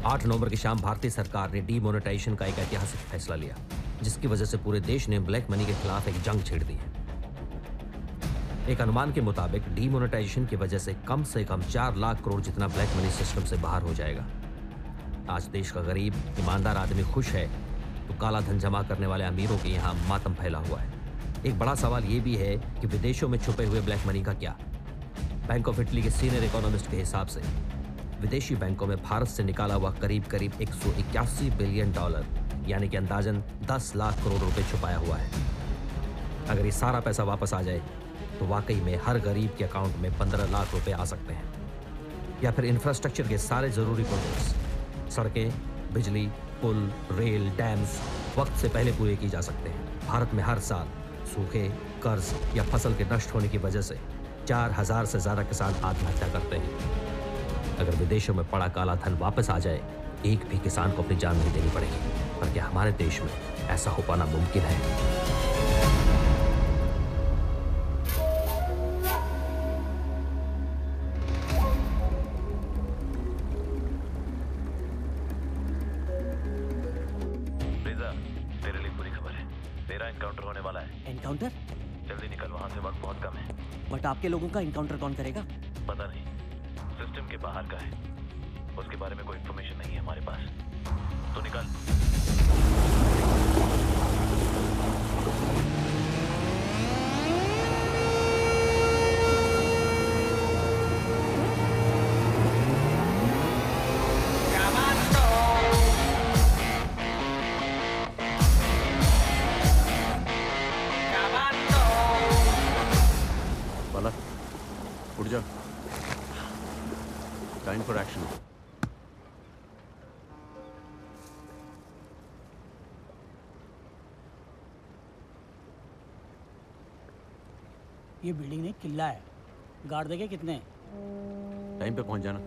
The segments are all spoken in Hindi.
8 नवंबर की शाम भारतीय सरकार ने डीमोनेटाइजेशन का एक ऐतिहासिक फैसला लिया, जिसकी वजह से पूरे देश ने ब्लैक मनी के खिलाफ एक जंग छेड़ दी है। एक अनुमान के मुताबिक डीमोनेटाइजेशन की वजह से कम 4 लाख करोड़ जितना ब्लैक मनी सिस्टम से बाहर हो जाएगा। आज देश का गरीब ईमानदार आदमी खुश है तो काला धन जमा करने वाले अमीरों के यहाँ मातम फैला हुआ है। एक बड़ा सवाल यह भी है कि विदेशों में छुपे हुए ब्लैक मनी का क्या? बैंक ऑफ इटली के सीनियर इकोनॉमिस्ट के हिसाब से विदेशी बैंकों में भारत से निकाला हुआ करीब 181 बिलियन डॉलर यानी कि अंदाजन 10 लाख करोड़ रुपए छुपाया हुआ है। अगर ये सारा पैसा वापस आ जाए तो वाकई में हर गरीब के अकाउंट में 15 लाख रुपए आ सकते हैं। या फिर इंफ्रास्ट्रक्चर के सारे जरूरी प्रोजेक्ट्स, सड़कें, बिजली, पुल, रेल, डैम्स वक्त से पहले पूरे किए जा सकते हैं। भारत में हर साल सूखे, कर्ज या फसल के नष्ट होने की वजह से 4000 से ज्यादा किसान आत्महत्या करते हैं। अगर विदेशों में पड़ा काला धन वापस आ जाए, एक भी किसान को अपनी जान नहीं देनी पड़ेगी। पर क्या हमारे देश में ऐसा हो पाना मुमकिन है? रिजा, तेरे लिए बुरी खबर है। तेरा एनकाउंटर होने वाला है। एनकाउंटर? जल्दी निकल, वहां से वक्त बहुत कम है। बट आपके लोगों का एनकाउंटर कौन करेगा? पता नहीं, सिस्टम के बाहर का है, उसके बारे में कोई इन्फॉर्मेशन नहीं है हमारे पास। तो निकल। बाला, उठ जा। Time for action. ये बिल्डिंग नहीं, किला है। गार्ड देखे कितने? टाइम पे पहुंच जाना।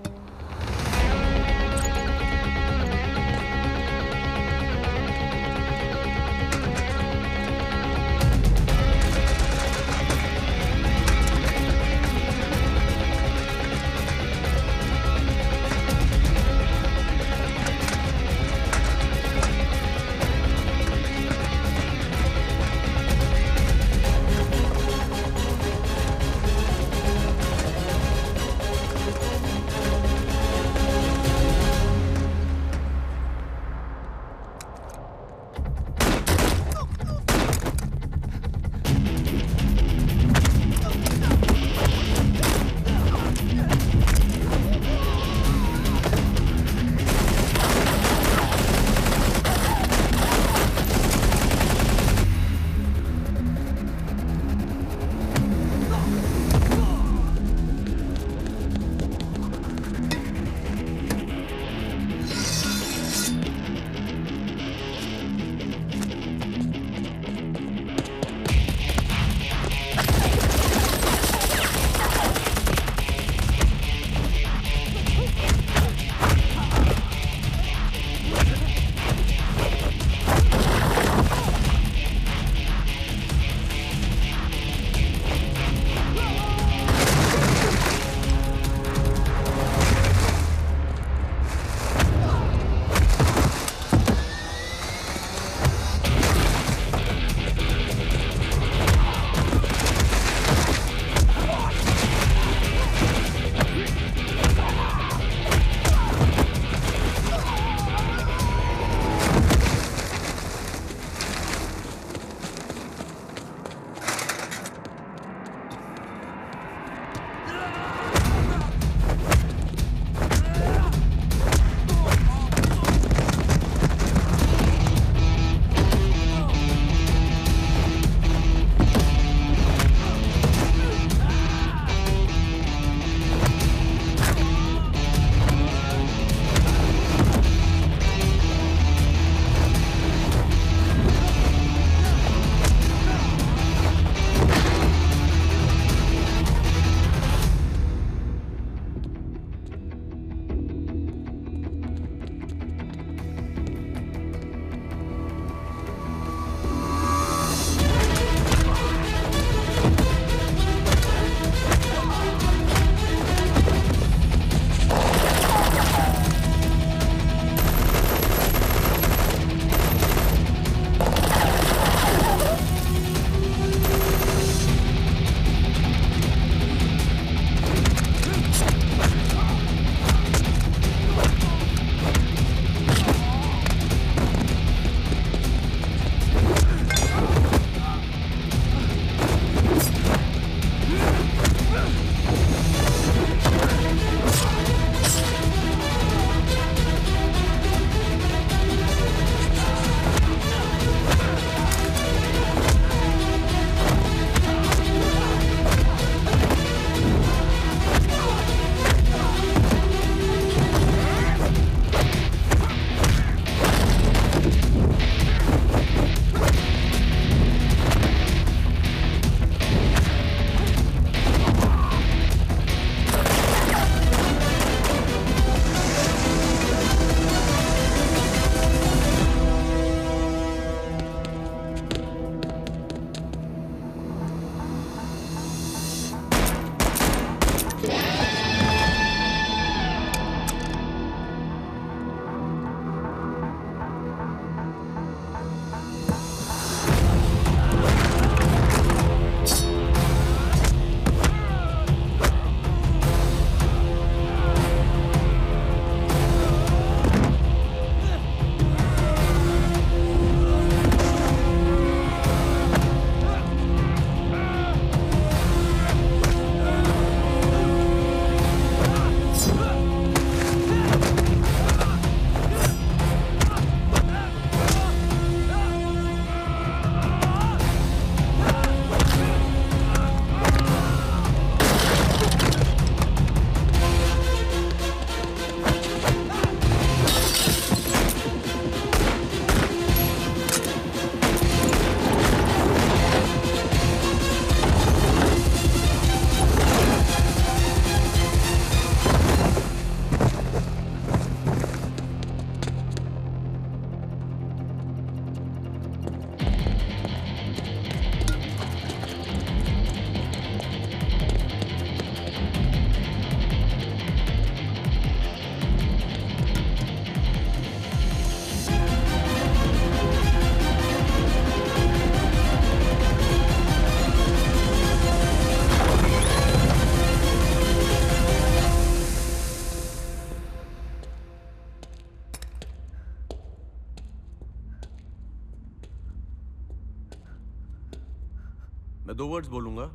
मैं 2 वर्ड्स बोलूंगा,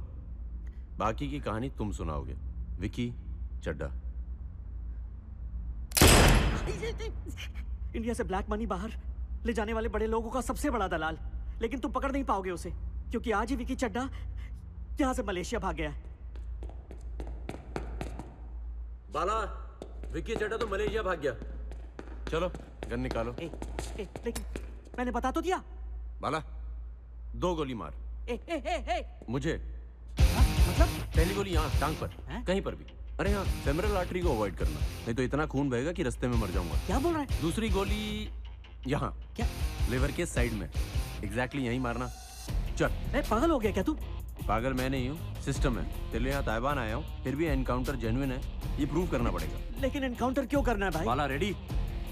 बाकी की कहानी तुम सुनाओगे। विकी चड्ढा। इंडिया से ब्लैक मनी बाहर ले जाने वाले बड़े लोगों का सबसे बड़ा दलाल, लेकिन तुम पकड़ नहीं पाओगे उसे, क्योंकि आज ही विकी चड्ढा यहां से मलेशिया भाग गया है। बाला, विकी चड्ढा तो मलेशिया भाग गया। चलो गन निकालो। लेकिन मैंने बता तो दिया। बाला, 2 गोली मार। मुझे मतलब पहली गोली यहाँ टांग पर, कहीं पर भी। अरे हाँ, फेमरल आर्टरी को अवॉइड करना, नहीं तो इतना खून बहेगा कि रास्ते में मर जाऊंगा। क्या बोल रहा है? दूसरी गोली यहाँ, क्या? लिवर के साइड में, एग्जैक्टली यहीं मारना। चल। पागल हो गया क्या तू? पागल मैं नहीं हूँ, सिस्टम है। तेरे लिए यहाँ ताइवान आया हूँ, फिर भी एनकाउंटर जेन्युइन है, ये प्रूव करना पड़ेगा। लेकिन एनकाउंटर क्यों करना है भाई? बाला रेडी?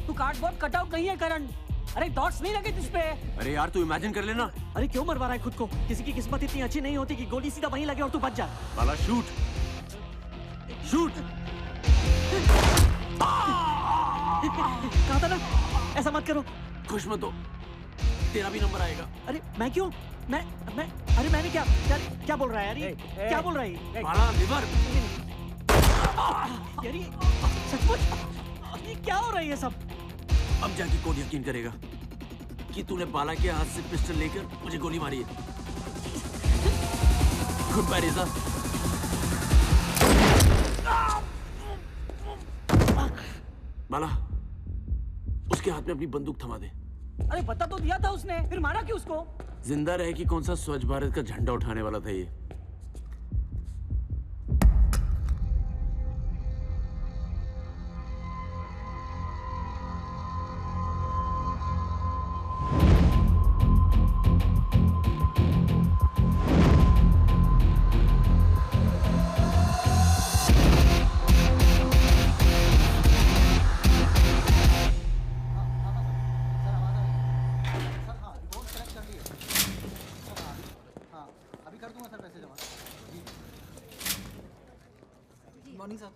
तू कार्डबोर्ड कटआउट नहीं है करण। अरे डॉट्स नहीं लगे तुझ पे। अरे यार तू इमेजिन कर लेना। अरे क्यों मरवा रहा है खुद को? किसी की किस्मत इतनी अच्छी नहीं होती कि गोली सीधा वहीं लगे और तू बच जा। बाला शूट, शूट। कहा था ना ऐसा मत करो। खुश मत हो, तेरा भी नंबर आएगा। अरे मैं क्यों? मैं अरे मैंने क्या क्या बोल रहा है यार ये? क्या बोल रहा है? बाला लिवर। यार ये सचमुच ये क्या हो रहा है ये सब? अब जाके कौन यकीन करेगा कि तूने बाला के हाथ से पिस्टल लेकर मुझे गोली मारी है। गुड बाय रेजा। बाला, उसके हाथ में अपनी बंदूक थमा दे। अरे बता तो दिया था उसने, फिर मारा क्यों उसको? जिंदा रहे कि कौन सा स्वच्छ भारत का झंडा उठाने वाला था ये।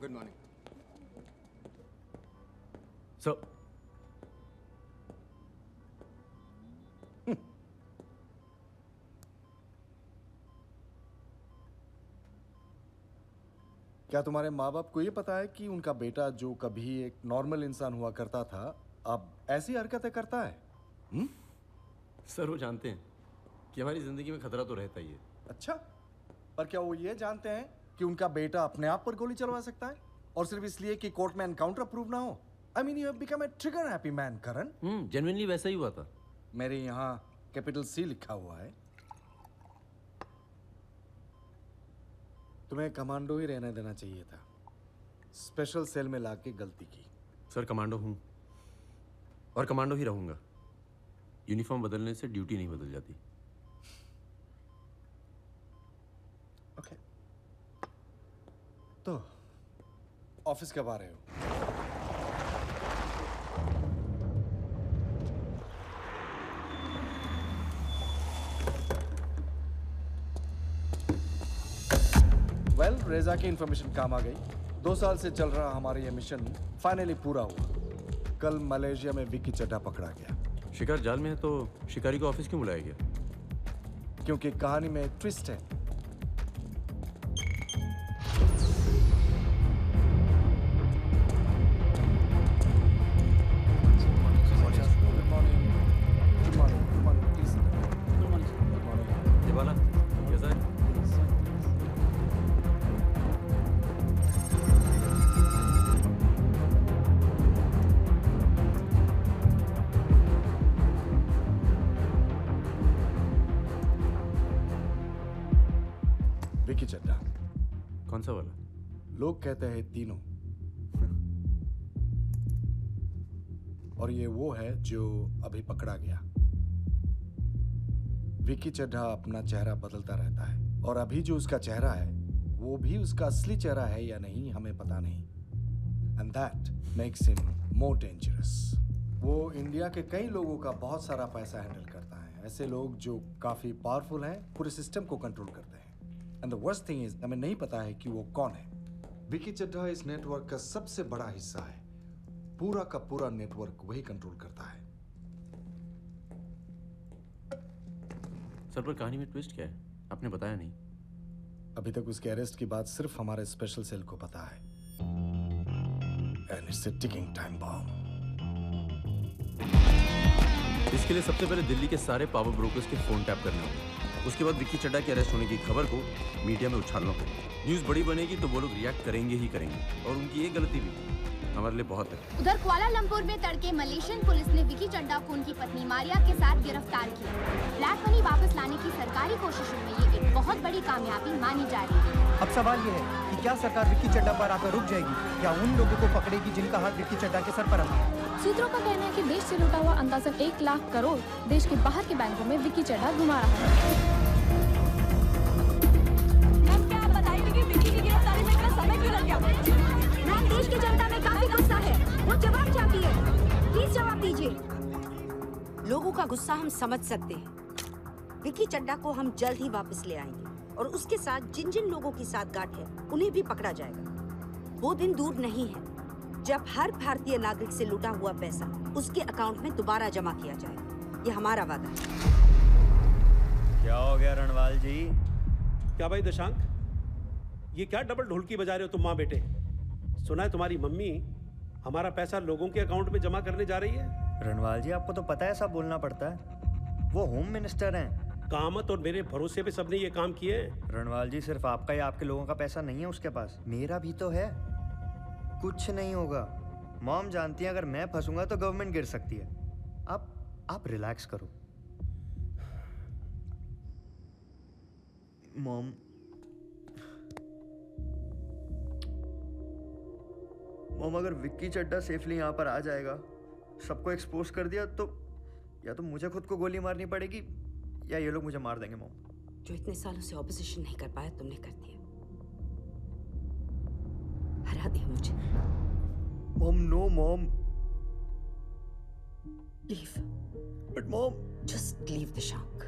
Good morning sir. क्या तुम्हारे माँ बाप को ये पता है कि उनका बेटा जो कभी एक नॉर्मल इंसान हुआ करता था अब ऐसी हरकतें करता है? सर वो जानते हैं कि हमारी जिंदगी में खतरा तो रहता ही है। अच्छा, पर क्या वो ये जानते हैं कि उनका बेटा अपने आप पर गोली चलवा सकता है और सिर्फ इसलिए कि कोर्ट में एनकाउंटर प्रूव ना हो? I mean you have become a trigger happy man Karan. Genuinely वैसा ही हुआ था। मेरे यहाँ कैपिटल C लिखा हुआ है। तुम्हें कमांडो ही रहने देना चाहिए था, स्पेशल सेल में लाके गलती की। सर कमांडो हूँ और कमांडो ही रहूंगा। यूनिफॉर्म बदलने से ड्यूटी नहीं बदल जाती। ओके, तो ऑफिस कब आ रहे हो? वेल, रेजा की इंफॉर्मेशन काम आ गई। 2 साल से चल रहा हमारा ये मिशन फाइनली पूरा हुआ। कल मलेशिया में विकी चड्ढा पकड़ा गया। शिकार जाल में है तो शिकारी को ऑफिस क्यों बुलाया गया? क्योंकि कहानी में एक ट्विस्ट है। देवाला कैसा है? विकी चड्ढा। कौन सा वाला? लोग कहते हैं तीनों, और ये वो है जो अभी पकड़ा गया। विकी चड्ढा अपना चेहरा बदलता रहता है और अभी जो उसका चेहरा है वो भी उसका असली चेहरा है या नहीं हमें पता नहीं। And that makes him more dangerous. वो इंडिया के कई लोगों का बहुत सारा पैसा हैंडल करता है, ऐसे लोग जो काफी पावरफुल हैं, पूरे सिस्टम को कंट्रोल करते हैं। And the worst thing is हमें नहीं पता है कि वो कौन है। विकी चड्ढा इस नेटवर्क का सबसे बड़ा हिस्सा है। पूरा का पूरा नेटवर्क वही कंट्रोल करता है। सर पर कहानी में ट्विस्ट क्या है? आपने बताया नहीं। अभी तक उसके अरेस्ट की बात सिर्फ हमारे स्पेशल सेल को पता है। And it's a ticking time bomb. इसके लिए सबसे पहले दिल्ली के सारे पावर ब्रोकर्स के फोन टैप करने होंगे। उसके बाद विक्की चड्ढा के अरेस्ट होने की खबर को मीडिया में उछालना होगा। न्यूज़ बड़ी बनेगी तो वो लोग रिएक्ट करेंगे ही करेंगे, और उनकी ये गलती भी हमारे लिए बहुत है। उधर कुआलालंपुर में तड़के मलेशियन पुलिस ने विकी चड्ढा को उनकी पत्नी मारिया के साथ गिरफ्तार किया। ब्लैक मनी वापस लाने की सरकारी कोशिशों में ये एक बहुत बड़ी कामयाबी मानी जा रही है। अब सवाल ये है कि क्या सरकार विक्की चड्ढा पर आकर रुक जाएगी या उन लोगों को पकड़ेगी जिनका हाथ विक्की चड्ढा के सर पर है। सूत्रों का कहना है कि देश से लूटा हुआ अंदाजन 1 लाख करोड़ देश के बाहर के बैंकों में विक्की चड्ढा घुमा रहा है। क्या आप बताइए कि विक्की की गिरफ्तारी में इतना समय क्यों लग गया? मैम, देश की जनता में काफी गुस्सा है, वो जवाब चाहती है, प्लीज जवाब दीजिए। लोगों का गुस्सा हम समझ सकते हैं। विक्की चड्ढा को हम जल्द ही वापस ले आएंगे और उसके साथ जिन जिन लोगों की साठगांठ है उन्हें भी पकड़ा जाएगा। वो दिन दूर नहीं है जब हर भारतीय नागरिक से लूटा हुआ पैसा उसके अकाउंट में दोबारा जमा किया जाएगा। ये हमारा वादा है। क्या हो गया रणवाल जी? क्या भाई दशांक, ये क्या डबल ढोलकी बजा रहे हो तुम माँ बेटे? सुना है तुम्हारी मम्मी हमारा पैसा लोगों के अकाउंट में जमा करने जा रही है। रणवाल जी, आपको तो पता है सब बोलना पड़ता है। वो होम मिनिस्टर हैं। कामत और मेरे भरोसे पे सबने ये काम किए हैं। रणवाल जी, सिर्फ आपका या आपके लोगों का पैसा नहीं है उसके पास, मेरा भी तो है। कुछ नहीं होगा। मॉम जानती है अगर मैं फंसूंगा तो गवर्नमेंट गिर सकती है। आप रिलैक्स करो। मॉम, अगर विक्की चड्ढा सेफली यहाँ पर आ जाएगा, सबको एक्सपोज कर दिया तो या तो मुझे खुद को गोली मारनी पड़ेगी या ये लोग मुझे मार देंगे। मॉम, जो इतने सालों से ऑपोजिशन नहीं कर पाया तुमने कर दिया। हरा दिया मुझे। Mom, no mom. Leave. But mom, just leave Dashank.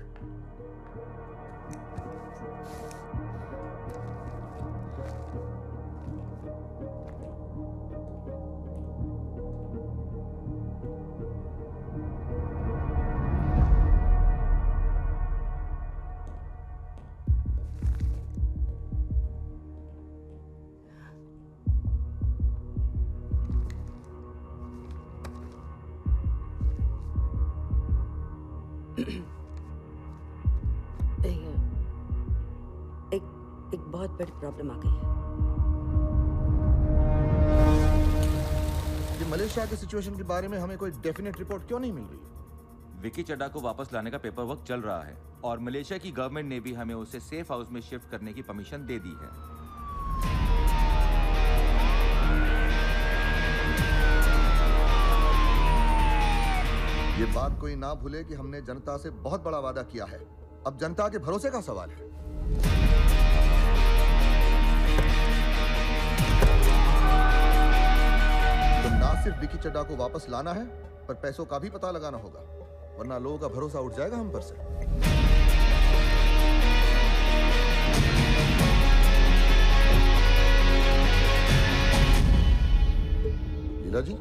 एक बहुत बड़ी प्रॉब्लम आ गई है। ये मलेशिया की सिचुएशन के बारे में हमें कोई डेफिनेट रिपोर्ट क्यों नहीं मिल रही? विक्की चड्ढा को वापस लाने का पेपर वर्क चल रहा है और मलेशिया की गवर्नमेंट ने भी हमें उसे सेफ हाउस में शिफ्ट करने की परमिशन दे दी है। ये बात कोई ना भूले कि हमने जनता से बहुत बड़ा वादा किया है। अब जनता के भरोसे का सवाल है। तो ना सिर्फ विक्की चड्ढा को वापस लाना है, पर पैसों का भी पता लगाना होगा, वरना लोगों का भरोसा उठ जाएगा हम पर से। लीला जी?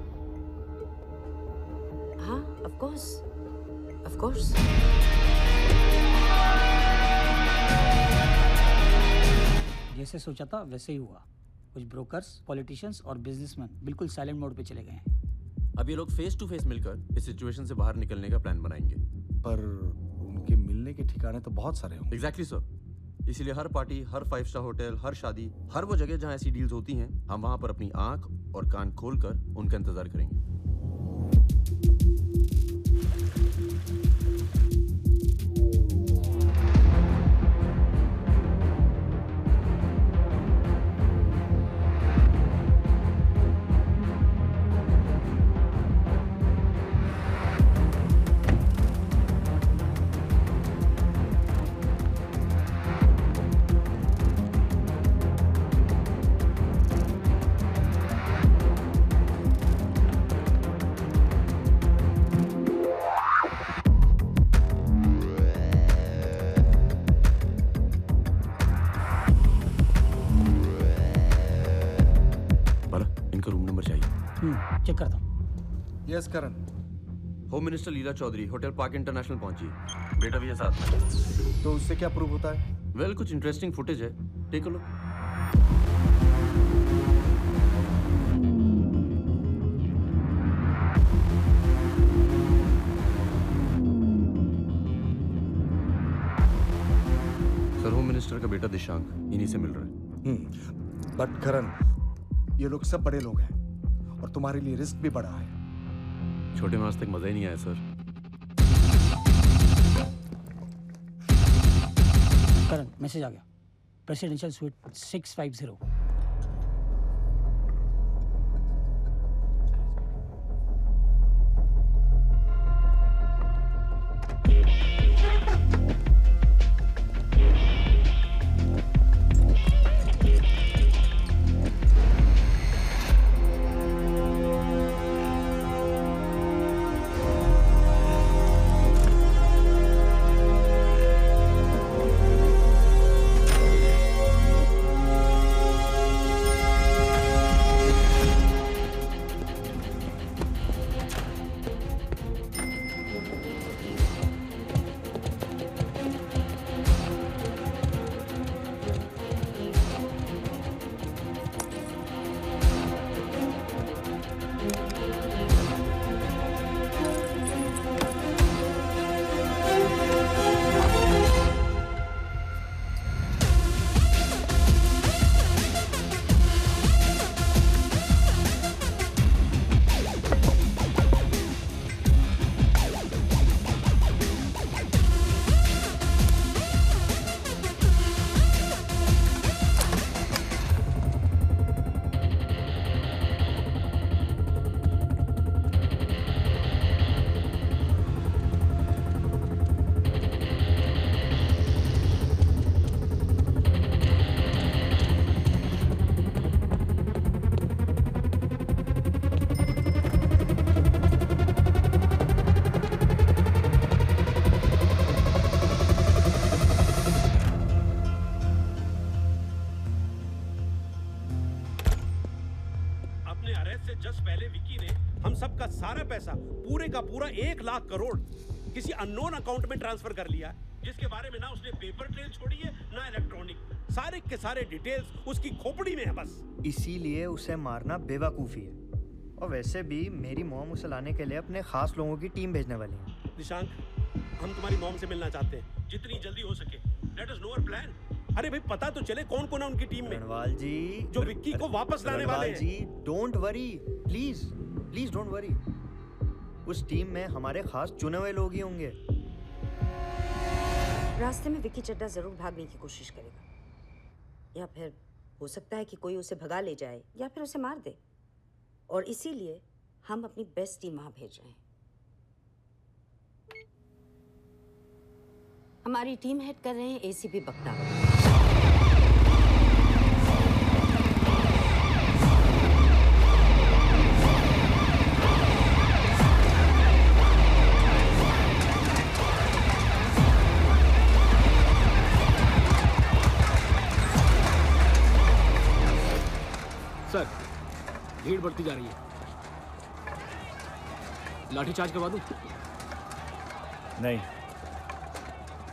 हाँ, of course. जैसे सोचा था वैसे ही हुआ। कुछ ब्रोकर्स, पॉलिटिशियंस और बिजनेसमैन बिल्कुल साइलेंट मोड पे चले गए हैं। अब ये लोग फेस टू फेस मिलकर इस सिचुएशन से बाहर निकलने का प्लान बनाएंगे। पर उनके मिलने के ठिकाने तो बहुत सारे होंगे। Exactly sir. इसीलिए हर पार्टी, हर 5 स्टार होटल, हर शादी, हर वो जगह जहां ऐसी डील्स होती हैं, हम वहां पर अपनी आंख और कान खोलकर उनका इंतजार करेंगे। चेक करता हूँ। यस करण। होम मिनिस्टर लीला चौधरी होटल पार्क इंटरनेशनल पहुंची। बेटा भी है साथ में। तो उससे क्या प्रूव होता है? वेल कुछ इंटरेस्टिंग फुटेज है, take a look. Sir, home minister का बेटा दिशांक इन्हीं से मिल रहा है। बट करण, ये लोग सब बड़े लोग हैं और तुम्हारे लिए रिस्क भी बड़ा है। छोटे में आज तक मजा ही नहीं आया सर। करण, मैसेज आ गया। Presidential suite 650। सारा पैसा पूरे का पूरा 1 लाख करोड़ किसी अननोन अकाउंट में ट्रांसफर कर लिया, जिसके बारे में ना उसने पेपर ट्रेल छोड़ी है ना इलेक्ट्रॉनिक। सारे के सारे डिटेल्स उसकी खोपड़ी में है बस। इसीलिए उसे मारना बेवकूफ़ी है। और वैसे भी मेरी मॉम उसे लाने के लिए अपने खास लोगों की टीम भेजने वाली है। निशांक, हम तुम्हारी मॉम से मिलना चाहते हैं, जितनी जल्दी हो सके। Let us know our plan. अरे भाई, पता तो चले कौन कौन है उनकी टीम में। रणवाल जी, जो विक्की को वापस लाने वाले हैं। जी, don't worry, please please don't worry. उस टीम में हमारे खास चुने हुए लोग ही होंगे। रास्ते में विक्की चड्ढा जरूर भागने की कोशिश करेगा, या फिर हो सकता है कि कोई उसे भगा ले जाए या फिर उसे मार दे। और इसीलिए हम अपनी बेस्ट टीम वहां भेज रहे हैं। हमारी टीम हेड कर रहे हैं एसीपी बख्तावर। सर, भीड़ बढ़ती जा रही है। लाठीचार्ज करवा दूं? नहीं,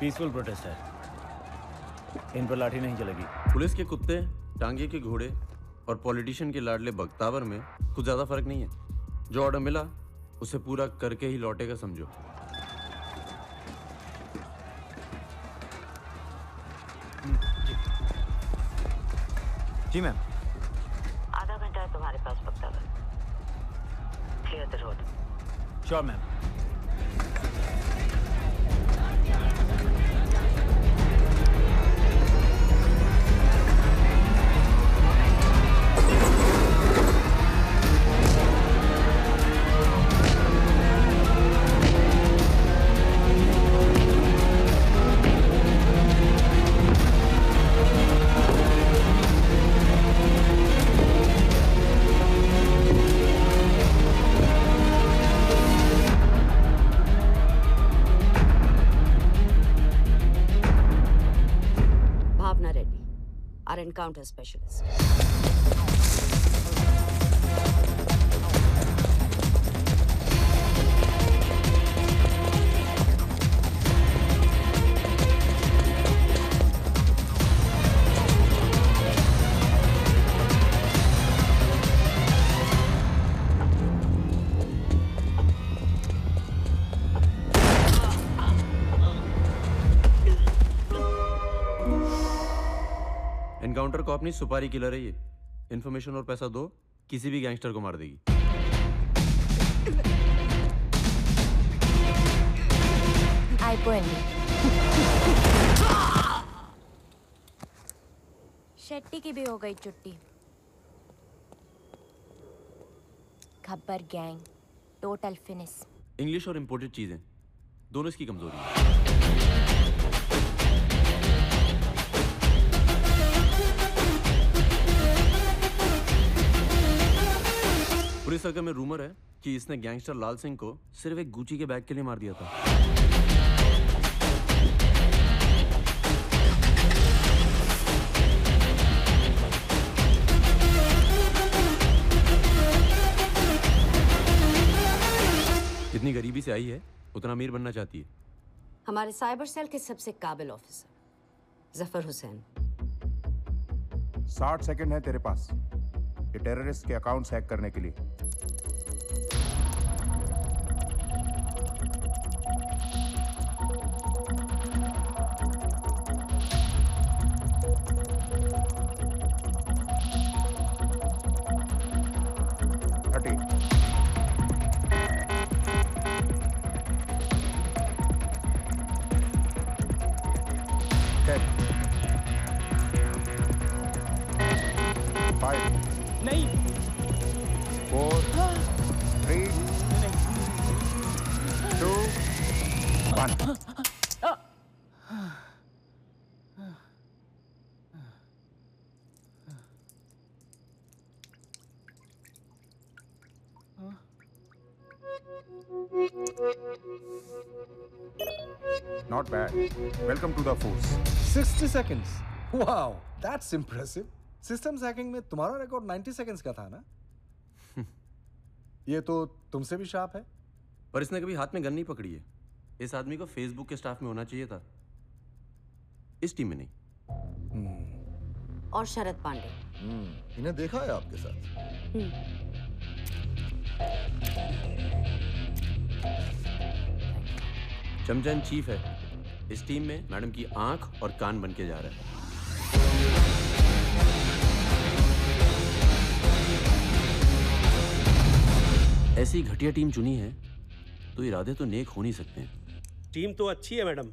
पीसफुल प्रोटेस्ट है, इन पर लाठी नहीं चलेगी। पुलिस के कुत्ते, टांगे के घोड़े और पॉलिटिशियन के लाडले बख्तावर में कुछ ज्यादा फर्क नहीं है। जो ऑर्डर मिला उसे पूरा करके ही लौटेगा, समझो। जी मैम। आधा घंटा है तुम्हारे पास Bakhtawar. Clear the road. Sure ma'am. Our encounter specialist. Encounter cop नहीं, सुपारी किलर है ये। इन्फॉर्मेशन और पैसा दो, किसी भी गैंगस्टर को मार देगी। అయిపోయింది शेट्टी की भी हो गई छुट्टी। Khabbar gang total finish. English और इंपोर्टेड चीजें दोनों इसकी कमजोरी है। पुलिस सर्कल में रूमर है कि इसने गैंगस्टर लाल सिंह को सिर्फ एक गुची के बैग के लिए मार दिया था। जितनी गरीबी से आई है उतना अमीर बनना चाहती है। हमारे साइबर सेल के सबसे काबिल ऑफिसर जफर हुसैन। 60 सेकंड है तेरे पास ये टेररिस्ट के अकाउंट्स हैक करने के लिए। Not bad. Welcome to the force. 60 seconds. Wow, that's impressive. Systems hacking में तुम्हारा रिकॉर्ड 90 seconds का था ना? ये तो तुमसे भी शार्प है। पर इसने कभी हाथ में गन नहीं पकड़ी है। इस आदमी को फेसबुक के स्टाफ में होना चाहिए था, इस टीम में नहीं। और शरद पांडे। इन्हें देखा है आपके साथ। चमचन चीफ है इस टीम में, मैडम की आंख और कान बन के जा रहा है। ऐसी घटिया टीम चुनी है तो इरादे तो नेक हो नहीं सकते हैं। टीम तो अच्छी है madam,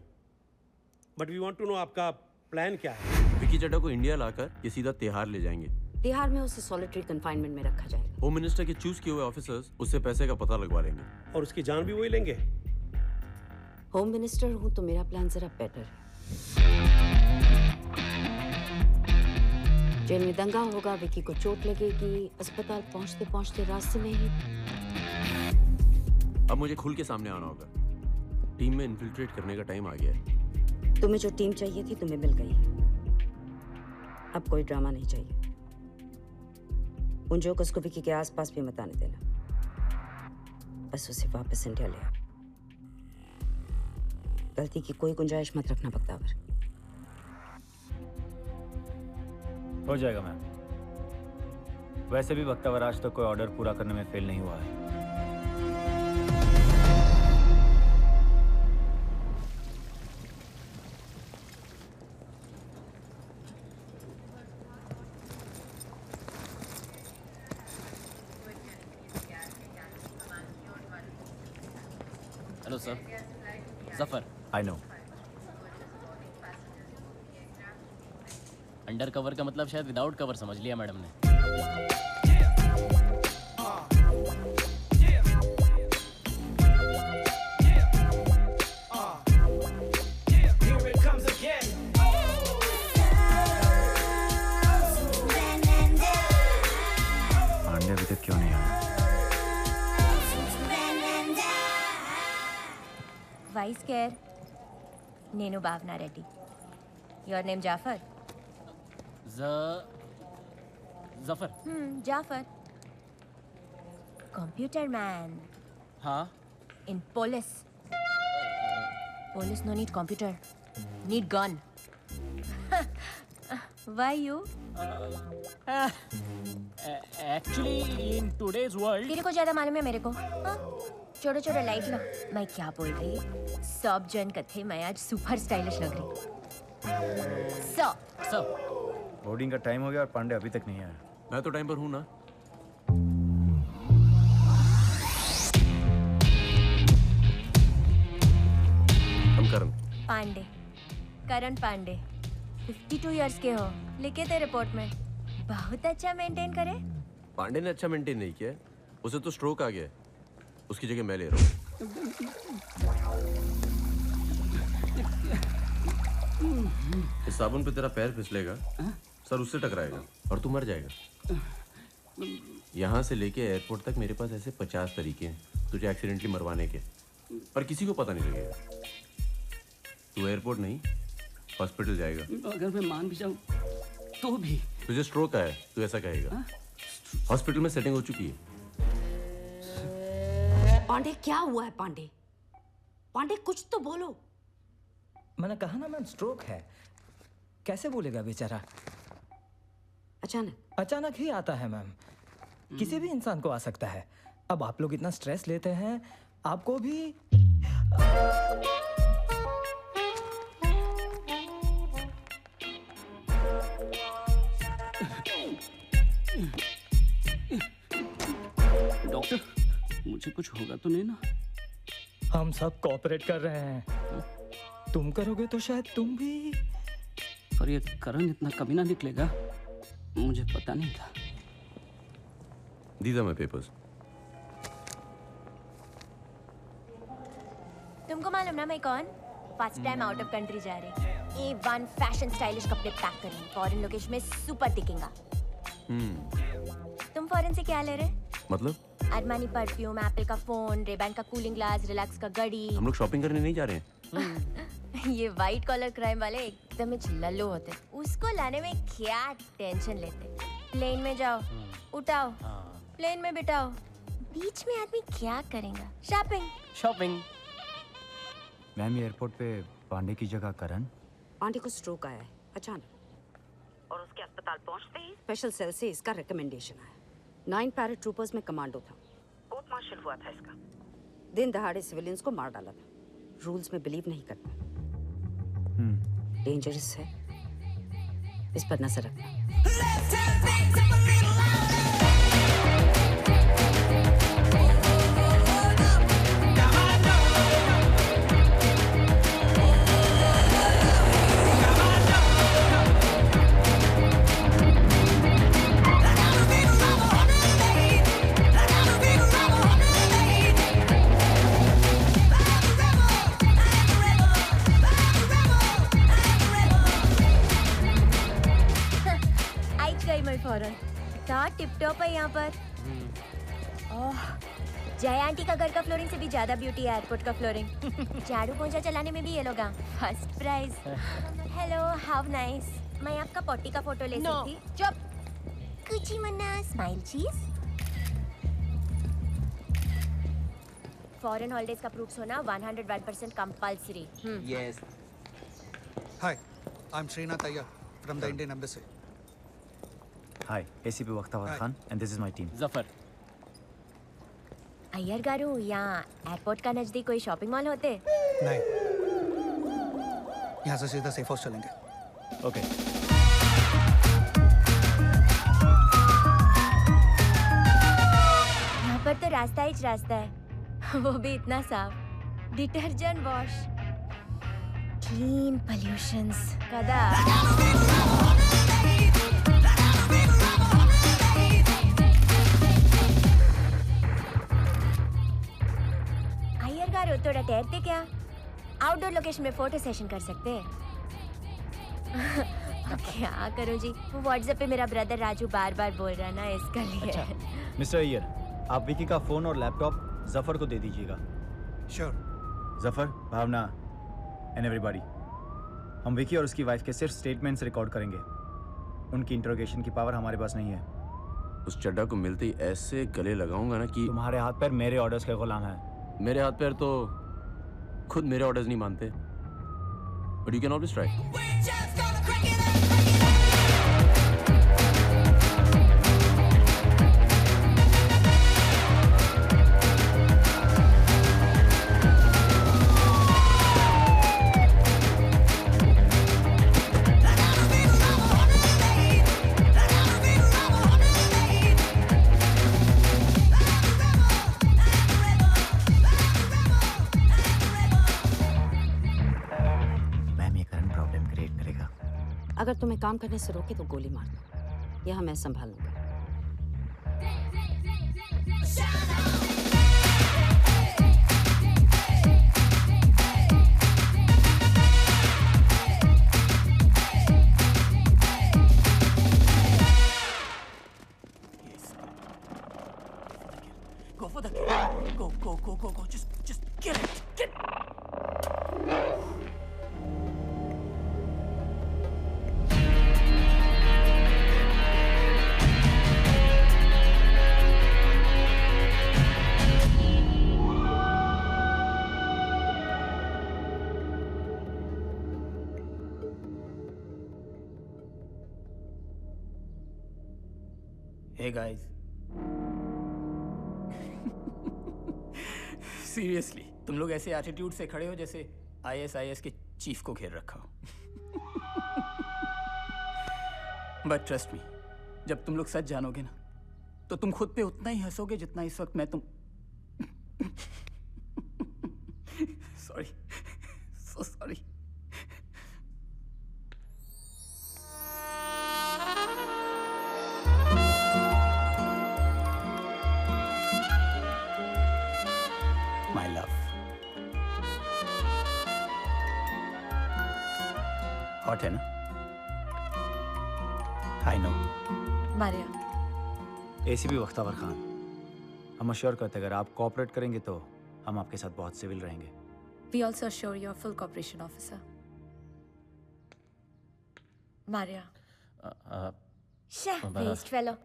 but we want to know आपका प्लान क्या है। विकी चड्ढा को इंडिया लाकर ये सीधा तिहाड़ ले जाएंगे। तिहाड़ में उसे सॉलिटरी कन्फाइनमेंट में रखा जाएगा। होम मिनिस्टर के चूज किए हुए ऑफिसर्स उससे पैसे का पता लगवा लेंगे और उसकी जान भी वही लेंगे। होम मिनिस्टर हूं तो मेरा प्लान जरा बेटर है। जेल में दंगा होगा, विकी को चोट लगेगी, अस्पताल पहुंचते पहुंचते रास्ते में ही। अब मुझे खुल के सामने आना होगा। टीम में इन्फिल्ट्रेट करने का टाइम आ गया है। तुम्हें जो टीम चाहिए थी तुम्हें मिल गई है। अब कोई ड्रामा नहीं चाहिए। उन जो को उसको विकी के आसपास भी मत आने देना। बस उसे वापस इंडिया ले आओ। गलती की कोई गुंजाइश मत रखना बख्तावर। हो जाएगा मैम। वैसे भी बख्तावर आज तक कोई ऑर्डर पूरा करने में फेल नहीं हुआ है। Hello sir, Zafar. I know. Under cover का मतलब शायद विदाउट कवर समझ लिया मैडम ने। पांडे अभी तक क्यों नहीं आया? Vice Chair, Nenu Bhavna Reddy. Your name Jafar? Zafar. Jafar. Computer man. हाँ. In police. Police no need computer. Need gun. Why you? Actually, in today's world. तेरे को ज्यादा मालूम है मेरे को? हाँ? छोड़ो छोड़ो लाइट लो। मैं क्या बोल रही? सब जन कथे मैं आज सुपर स्टाइलिश लग रही। सब। बोर्डिंग का टाइम हो गया और पांडे अभी तक नहीं आया। मैं तो टाइम पर हूँ ना। हम करण पांडे, करण पांडे, 52 इयर्स के हो, लिखे थे रिपोर्ट में। बहुत अच्छा मेंटेन करे। पांडे ने अच्छा मेंटेन नहीं किया, उसे तो स्ट्रोक आ गया, उसकी जगह मैं ले रहा हूँ। इस साबुन पे तेरा पैर फिसलेगा, सर उससे टकराएगा और तू मर जाएगा। यहाँ से लेके एयरपोर्ट तक मेरे पास ऐसे 50 तरीके हैं तुझे एक्सीडेंटली मरवाने के, पर किसी को पता नहीं लगेगा। तू एयरपोर्ट नहीं, हॉस्पिटल जाएगा। अगर मैं मान भी जाऊँ तो भी। तुझे स्ट्रोक आया, तू ऐसा कहेगा। हॉस्पिटल में सेटिंग हो चुकी है। पांडे क्या हुआ है पांडे? पांडे कुछ तो बोलो। मैंने कहा ना मैम, स्ट्रोक है। कैसे बोलेगा बेचारा? अचानक ही आता है मैम, किसी भी इंसान को आ सकता है। अब आप लोग इतना स्ट्रेस लेते हैं, आपको भी डॉक्टर, मुझे कुछ होगा तो नहीं ना? हम सब कोऑपरेट कर रहे हैं। तुम करोगे तो शायद तुम भी। पर ये करण इतना कभी ना निकलेगा, मुझे पता नहीं था। These are my papers. तुमको मालूम ना मैं कौन? First time out of country जा रही। A1 फैशन स्टाइलिश कपड़े पैक कर रही। फॉरेन लोकेशन में सुपर दिखेगा। तुम फॉरेन से क्या ले रहे? मतलब? अरमानी परफ्यूम, एप्पल का फोन, रेबैन का कूलिंग ग्लास, रिलैक्स का घड़ी। हम लोग शॉपिंग करने नहीं जा रहे हैं। ये व्हाइट कॉलर क्राइम वाले एकदम ही लल्लू होते, उसको लाने में क्या टेंशन लेते। प्लेन में जाओ, उठाओ, प्लेन में बिठाओ, बीच में आदमी क्या करेगा? शॉपिंग। मैम, ये एयरपोर्ट पे पांडे की जगह करण। पांडे को स्ट्रोक आया है अचानक, और उसके अस्पताल पहुंचते ही स्पेशल सेल से इसका रिकमेंडेशन आया। 9 पैराट्रूपर्स में कमांडो था, कोर्ट मार्शल हुआ था इसका। दिन दहाड़े सिविलियंस को मार डाला था। रूल्स में बिलीव नहीं करता, डेंजरस है, इस पर नजर रखना। टिप-टॉप है यहाँ पर। ओह, जय आंटी का घर का फ्लोरिंग से भी ज्यादा ब्यूटी है एयरपोर्ट का फ्लोरिंग। झाड़ू पोंछा चलाने में भी ये लोग first prize. Hello, how nice. मैं आपका पॉटी का फोटो ले सकती? चुप। कुची मन्ना, स्माइल चीज। फॉरेन हॉलिडेज का प्रूफ होना 101% compulsory. Yes. Hi, I'm Srinath Iyer from the Indian Embassy. Hi, ACP Vakhtawar Khan and this is my team. Zafar. Iyer garu, यहाँ एयरपोर्ट का नजदीक कोई शॉपिंग मॉल होते? नहीं, यहाँ से सीधा सेफ हाउस चलेंगे। Okay. यहाँ पर तो रास्ता ही रास्ता है, वो भी इतना साफ। डिटर्जेंट वॉश, क्लीन पोल्यूशंस, कदा। अय्यर गारू, थोड़ा ठहरते क्या? आउटडोर लोकेशन में फोटो सेशन कर सकते हैं। क्या करूं जी, वो व्हाट्सएप पे मेरा ब्रदर राजू बार बार बोल रहा ना, इसका लिए। अच्छा, मिस्टर अय्यर, आप विकी का फोन और लैपटॉप जफर को दे दीजिएगा। Sure. Zafar, Bhavna and everybody, हम विकी और उसकी वाइफ के सिर्फ स्टेटमेंट्स रिकॉर्ड करेंगे। उनकी इंट्रोगेशन की पावर हमारे पास नहीं है। उस चड्डा को मिलते ही ऐसे गले लगाऊंगा ना कि तुम्हारे हाथ पैर मेरे ऑर्डर्स के गुलाम हैं। मेरे हाथ पैर तो खुद मेरे ऑर्डर्स नहीं मानते, but you can always try. अगर तुम्हें काम करने से रोके तो गोली मार दो, यह मैं संभाल लूंगा। Go for the kill. Go, go, go, go, go. Just kill it. Get. Hey guys. Seriously तुम लोग ऐसे एटीट्यूड से खड़े हो जैसे आईएसआईएस के चीफ को घेर रखा हो। बट ट्रस्ट मी, जब तुम लोग सच जानोगे ना तो तुम खुद पे उतना ही हंसोगे जितना इस वक्त मैं तुम sorry, so sorry. My love. Hot है ना? I know. Maria. ACP Vakhtawar Khan, हम अश्योर करते हैं अगर आप कोऑपरेट करेंगे तो हम आपके साथ बहुत सिविल रहेंगे। We also assure your full cooperation, officer. Maria. Waste fellow.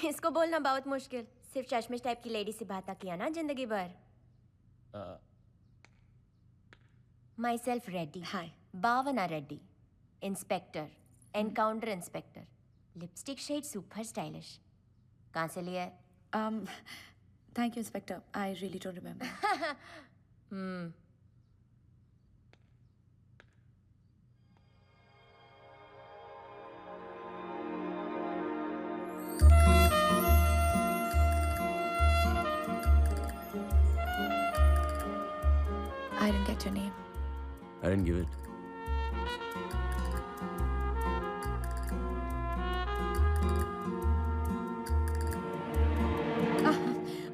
इसको बोलना बहुत मुश्किल। सिर्फ चश्मिश टाइप की लेडी से बात किया ना जिंदगी भर। Myself Reddy. Hi. Bhavana Reddy. Inspector. Encounter Inspector. Lipstick shade super stylish. कहाँ से लिया है? Thank you, Inspector. I really don't remember. I didn't get your name. I didn't give it.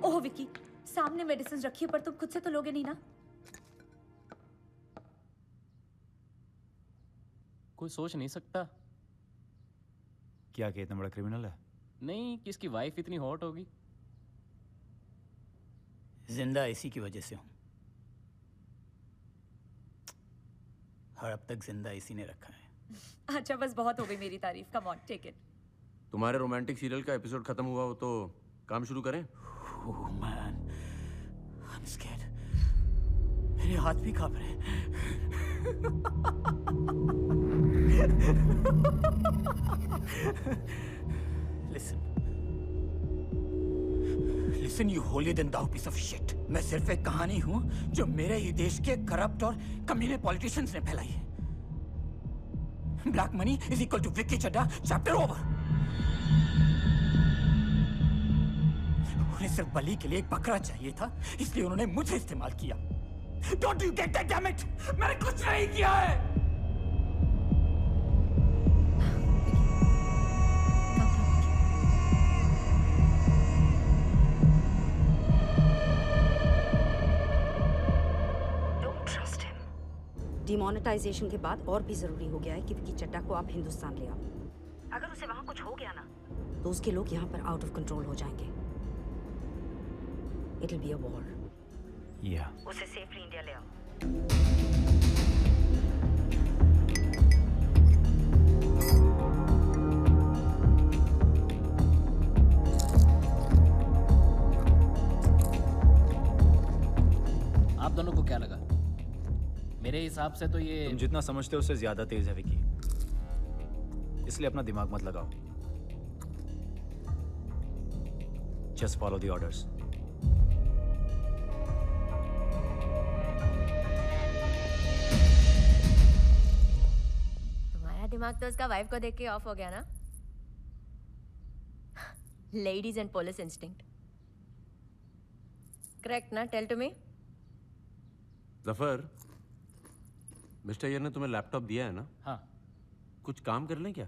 ओह विकी, सामने मेडिसिन रखी है पर तुम खुद से तो लोगे नहीं ना? कोई सोच नहीं सकता क्या इतना बड़ा क्रिमिनल है? नहीं कि इसकी वाइफ इतनी हॉट होगी। जिंदा इसी की वजह से हूँ और अब तक जिंदा इसी ने रखा है। अच्छा बस बहुत हो गई मेरी तारीफ। Come on, take it. तुम्हारे रोमांटिक सीरियल का एपिसोड खत्म हुआ हो तो काम शुरू करें? Oh man, I'm scared. मेरे हाथ भी कांप रहे हैं। Listen, you holier than thou piece of shit. मैं सिर्फ एक कहानी हूँ जो मेरे ही देश के करप्ट और कमीने पॉलिटिशियंस ने फैलाई है। Black money is equal to Vicky Chadha. Chapter over. उन्हें सिर्फ बलि के लिए एक बकरा चाहिए था, इसलिए उन्होंने मुझे इस्तेमाल किया। Don't you get that, damn it? मैंने कुछ नहीं किया है। डिमोनेटाइजेशन के बाद और भी जरूरी हो गया है कि विकी चड्ढा को आप हिंदुस्तान ले आओ। अगर उसे वहां कुछ हो गया ना तो उसके लोग यहाँ पर आउट ऑफ कंट्रोल हो जाएंगे। It will be a war. Yeah. उसे सेफली इंडिया ले आओ। आप दोनों को क्या लगा? मेरे हिसाब से तो ये तुम जितना समझते हो उससे ज्यादा तेज है विकी, इसलिए अपना दिमाग मत लगाओ। Just follow the orders. तुम्हारा दिमाग तो उसका वाइफ को देख के ऑफ हो गया ना? Ladies and police instinct. Correct ना? Tell to me. Zafar, mister Iyer ने तुम्हें लैपटॉप दिया है ना? हाँ। कुछ काम कर लें क्या?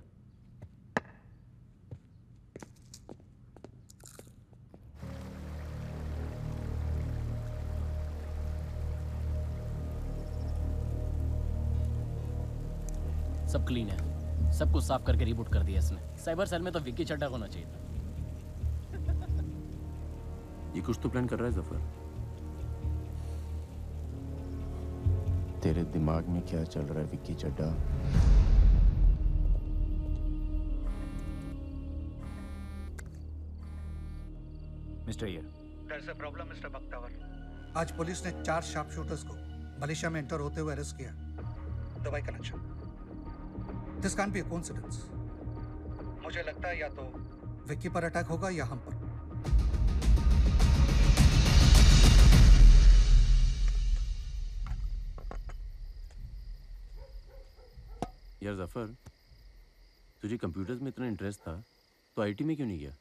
सब क्लीन है, सब कुछ साफ करके रिबूट कर दिया इसने। साइबर सेल में तो विक्की चड्ढा होना चाहिए था। ये कुछ तो प्लान कर रहा है जफर। तेरे दिमाग में क्या चल रहा है Vicky Chadha? Mister Iyer, There's a problem, Mr. Bakhtavar. आज पुलिस ने 4 शार्प शूटर्स को मलेशिया में एंटर होते हुए अरेस्ट किया। Dubai connection. This can't be a coincidence. मुझे लगता है या तो विक्की पर अटैक होगा या हम पर। यार जफर, तुझे कंप्यूटर्स में इतना इंटरेस्ट था तो आईटी में क्यों नहीं गया?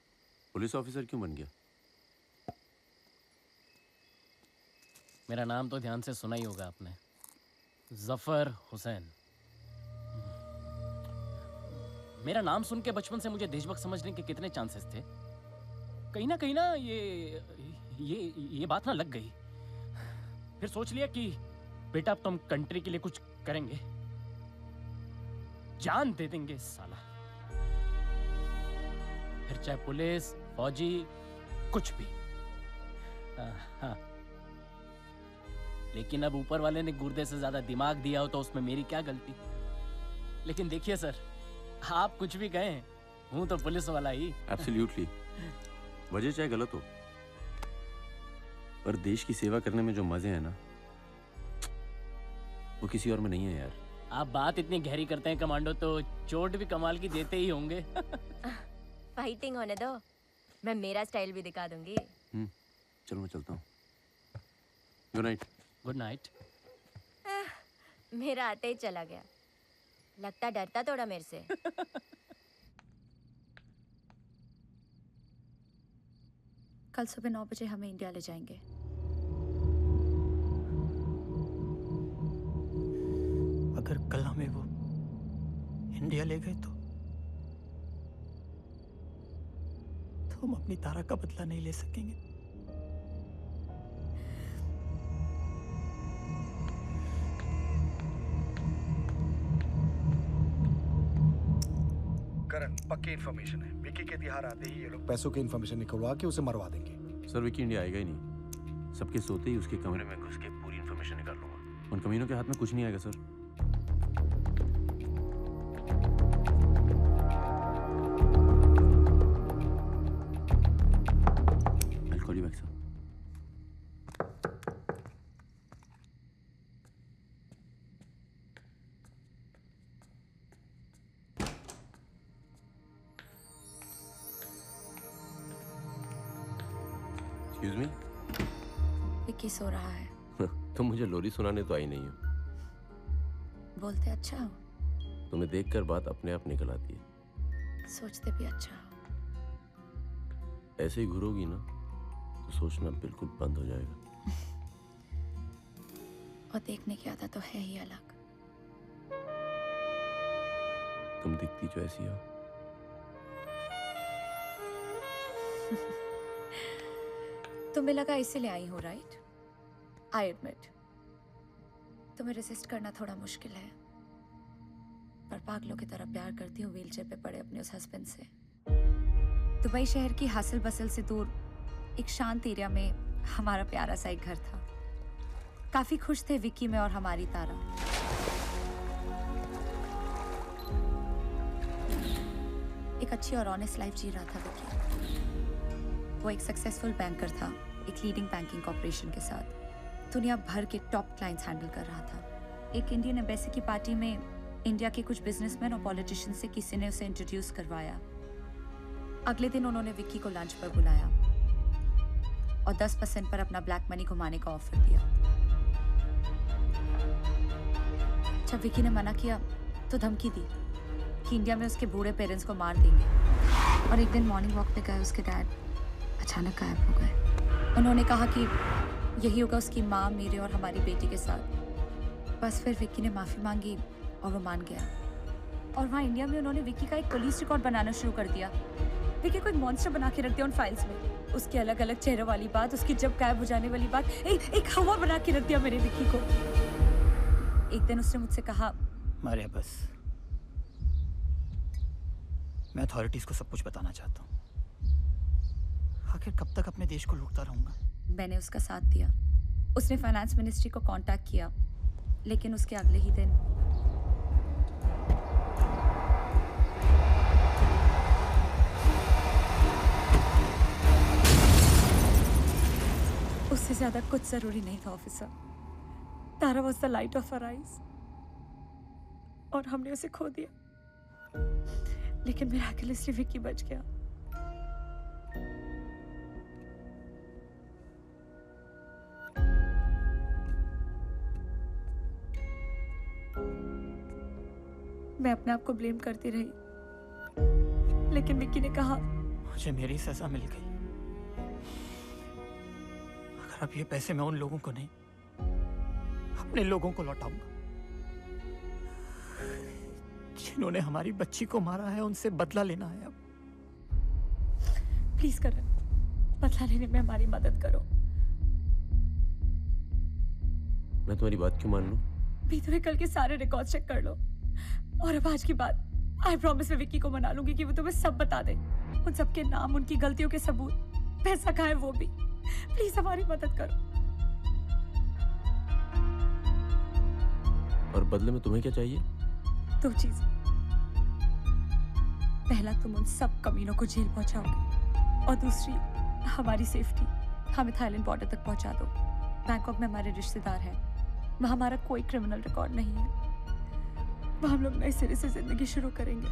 पुलिस ऑफिसर क्यों बन गया? मेरा नाम तो ध्यान से सुना ही होगा आपने, जफर हुसैन। मेरा नाम सुन के बचपन से मुझे देशभक्त समझने के कितने चांसेस थे। कहीं ना ये बात ना लग गई। फिर सोच लिया कि बेटा अब तो हम कंट्री के लिए कुछ करेंगे, जान दे देंगे साला। फिर चाहे पुलिस, फौजी, कुछ भी। हाँ। लेकिन अब ऊपर वाले ने गुर्दे से ज्यादा दिमाग दिया हो तो उसमें मेरी क्या गलती? लेकिन देखिए सर, आप कुछ भी कहें, हूं तो पुलिस वाला ही। एब्सोल्युटली। वजह चाहे गलत हो, पर देश की सेवा करने में जो मजे हैं ना, वो किसी और में नहीं है यार। आप बात इतनी गहरी करते हैं कमांडो, तो चोट भी कमाल की देते ही होंगे। फाइटिंग होने दो, मैं मेरा स्टाइल भी दिखा दूंगी। चलो मैं चलता हूँ। Good night. Good night. मेरा आते ही चला गया। लगता डरता थोड़ा मेरे से। कल सुबह 9 बजे हमें इंडिया ले जाएंगे। अगर कल हमें वो इंडिया ले गए तो हम अपनी तारा का बदला नहीं ले सकेंगे। करण, पक्की इन्फॉर्मेशन है। विकी के तिहार आते ही ये लोग पैसों की इन्फॉर्मेशन निकलवा के उसे मरवा देंगे। सर, विकी इंडिया आएगा ही नहीं। सबके सोते ही उसके कमरे में घुस के पूरी इन्फॉर्मेशन निकाल लूंगा। उन कमीनों के हाथ में कुछ नहीं आएगा sir. I'll call you back, sir. Excuse me? Vicky सो रहा है। तुम मुझे लोरी सुनाने तो आई नहीं हो। बोलते अच्छा हो, तुम्हें देखकर बात अपने आप निकल आती है। सोचते भी अच्छा हो। ऐसे ही घूरोगी ना तो सोचना बिल्कुल बंद हो जाएगा। और देखने की आदत तो है ही अलग। तुम दिखती जो ऐसी हो। तुम्हें लगा इसीलिए आई हूँ, राइट? आई एडमिट तुम्हें रेसिस्ट करना थोड़ा मुश्किल है, पर पागलों की तरह प्यार करती हूँ व्हीलचेयर पे पड़े अपने उस हस्बैंड से। दुबई शहर की हसल बसल से दूर एक शांत एरिया में हमारा प्यारा सा एक घर था। काफी खुश थे विक्की में और हमारी तारा। एक अच्छी और ऑनेस्ट लाइफ जी रहा था विक्की। वो एक सक्सेसफुल बैंकर था, एक लीडिंग बैंकिंग कॉर्पोरेशन के साथ दुनिया भर के टॉप क्लाइंट्स हैंडल कर रहा था। एक इंडियन एम्बेसी की पार्टी में इंडिया के कुछ बिजनेसमैन और पॉलिटिशियन से किसी ने उसे इंट्रोड्यूस करवाया। अगले दिन उन्होंने विक्की को लंच पर बुलाया और 10% पर अपना ब्लैक मनी घुमाने का ऑफर दिया। जब विक्की ने मना किया तो धमकी दी कि इंडिया में उसके बूढ़े पेरेंट्स को मार देंगे। और एक दिन मॉर्निंग वॉक पे गए उसके डैड अचानक गायब हो गए। उन्होंने कहा कि यही होगा उसकी माँ, मेरे और हमारी बेटी के साथ। बस फिर विक्की ने माफ़ी मांगी और वो मान गया। और वहाँ इंडिया में उन्होंने विक्की का एक पुलिस रिकॉर्ड बनाना शुरू कर दिया। विक्की को एक मॉन्स्टर बना के रख दिया उन फाइल्स में। उसके अलग अलग चेहरों वाली बात, उसकी जब गायब हो जाने वाली बात, एक हवा बना के रख दिया मेरे विक्की को। एक दिन उसने मुझसे कहा, मारिया बस, मैं अथॉरिटीज को सब कुछ बताना चाहता हूँ। आखिर कब तक अपने देश को लूटता रहूंगा? मैंने उसका साथ दिया। उसने फाइनेंस मिनिस्ट्री को कांटेक्ट किया, लेकिन उसके अगले ही दिन उससे ज्यादा कुछ जरूरी नहीं था officer. Tara was the light of our eyes और हमने उसे खो दिया। लेकिन मिराकलसली विक्की बच गया। मैं अपने आप को ब्लेम करती रही, लेकिन विक्की ने कहा, मुझे मेरी सजा मिल गई। अगर अब ये पैसे मैं उन लोगों को नहीं, अपने लोगों को लौटाऊंगा जिन्होंने हमारी बच्ची को मारा है। उनसे बदला लेना है अब। प्लीज करण, बदला लेने में हमारी मदद करो। मैं तुम्हारी बात क्यों मान लूं? भीतर कल के सारे रिकॉर्ड चेक कर लो, और अब आज की बात, आई प्रॉमिस मैं विक्की को मना लूंगी कि वो तुम्हें सब बता दे। उन सबके नाम, उनकी गलतियों के सबूत, पैसा कहाँ है वो भी। प्लीज हमारी मदद करो। और बदले में तुम्हें क्या चाहिए? दो चीज। पहला, तुम उन सब कमीनों को जेल पहुंचाओगे, और दूसरी, हमारी सेफ्टी। हमें थाईलैंड बॉर्डर तक पहुंचा दो। बैंकॉक में हमारे रिश्तेदार हैं, वहां हमारा कोई क्रिमिनल रिकॉर्ड नहीं है। वहां हम लोग नए सिरे से जिंदगी शुरू करेंगे।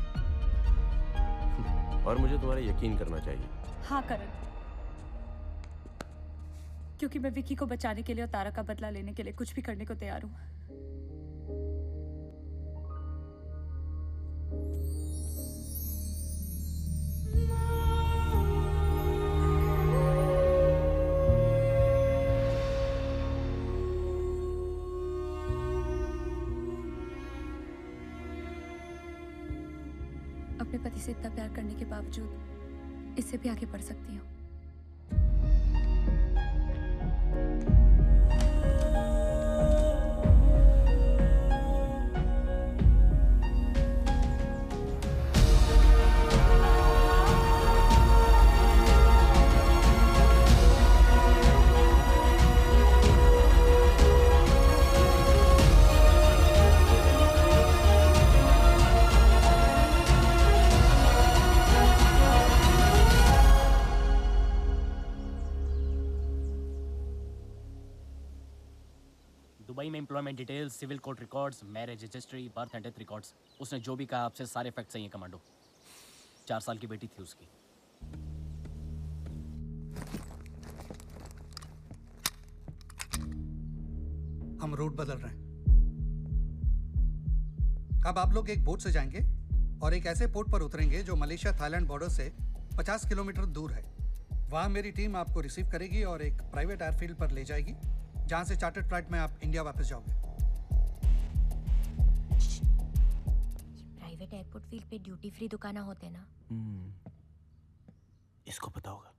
और मुझे तुम्हारा यकीन करना चाहिए। हाँ करण, क्योंकि मैं विक्की को बचाने के लिए और तारा का बदला लेने के लिए कुछ भी करने को तैयार हूँ। अपने पति से इतना प्यार करने के बावजूद इससे भी आगे बढ़ सकती हूँ। दुबई में employment details, civil court records, marriage registry, birth and death records. उसने जो भी कहा आपसे सारे फैक्ट सही हैं कमांडो। 4 साल की बेटी थी उसकी। हम रूट बदल रहे हैं। अब आप लोग एक बोट से जाएंगे और एक ऐसे पोर्ट पर उतरेंगे जो मलेशिया थाईलैंड बॉर्डर से 50 किलोमीटर दूर है। वहां मेरी टीम आपको रिसीव करेगी और एक प्राइवेट एयरफील्ड पर ले जाएगी, जहां से चार्टर्ड फ्लाइट में आप इंडिया वापस जाओगे। प्राइवेट एयरपोर्ट फील्ड पे ड्यूटी फ्री दुकाना होते ना। इसको पता होगा।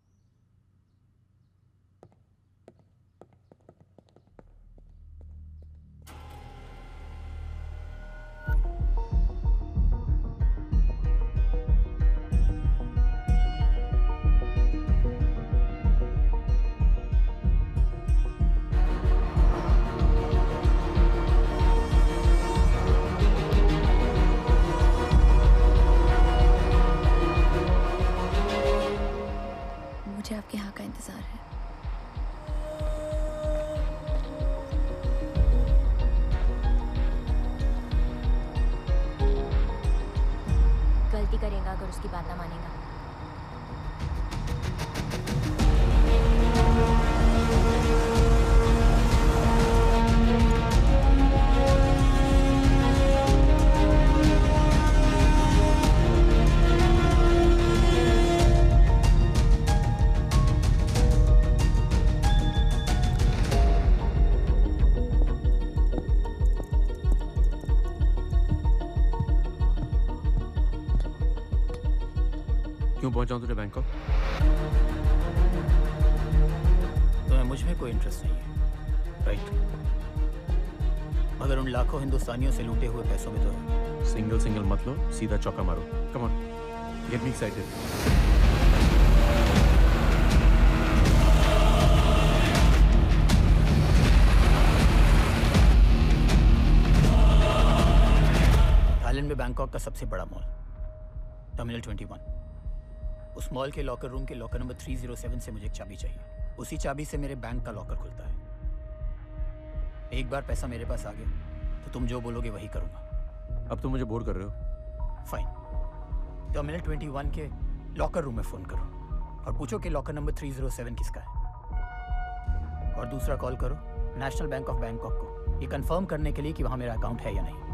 क्यों पहुंचाऊं तुझे बैंकॉक? तुम्हें मुझ में कोई इंटरेस्ट नहीं है, राइट? मगर उन लाखों हिंदुस्तानियों से लूटे हुए पैसों में तो है। सिंगल मत लो, सीधा चौका मारो। Come on, get me excited. Thailand में बैंकॉक का सबसे बड़ा मॉल टर्मिनल 21। उस मॉल के लॉकर रूम के लॉकर नंबर 307 से मुझे एक चाबी चाहिए। उसी चाबी से मेरे बैंक का लॉकर खुलता है। एक बार पैसा मेरे पास आ गया तो तुम जो बोलोगे वही करूंगा। अब तुम मुझे बोर कर रहे हो। फाइन, टर्मिनल 21 के लॉकर रूम में फोन करो और पूछो कि लॉकर नंबर 307 किसका है। और दूसरा कॉल करो नेशनल बैंक ऑफ बैंकॉक को, ये कंफर्म करने के लिए कि वहां मेरा अकाउंट है या नहीं।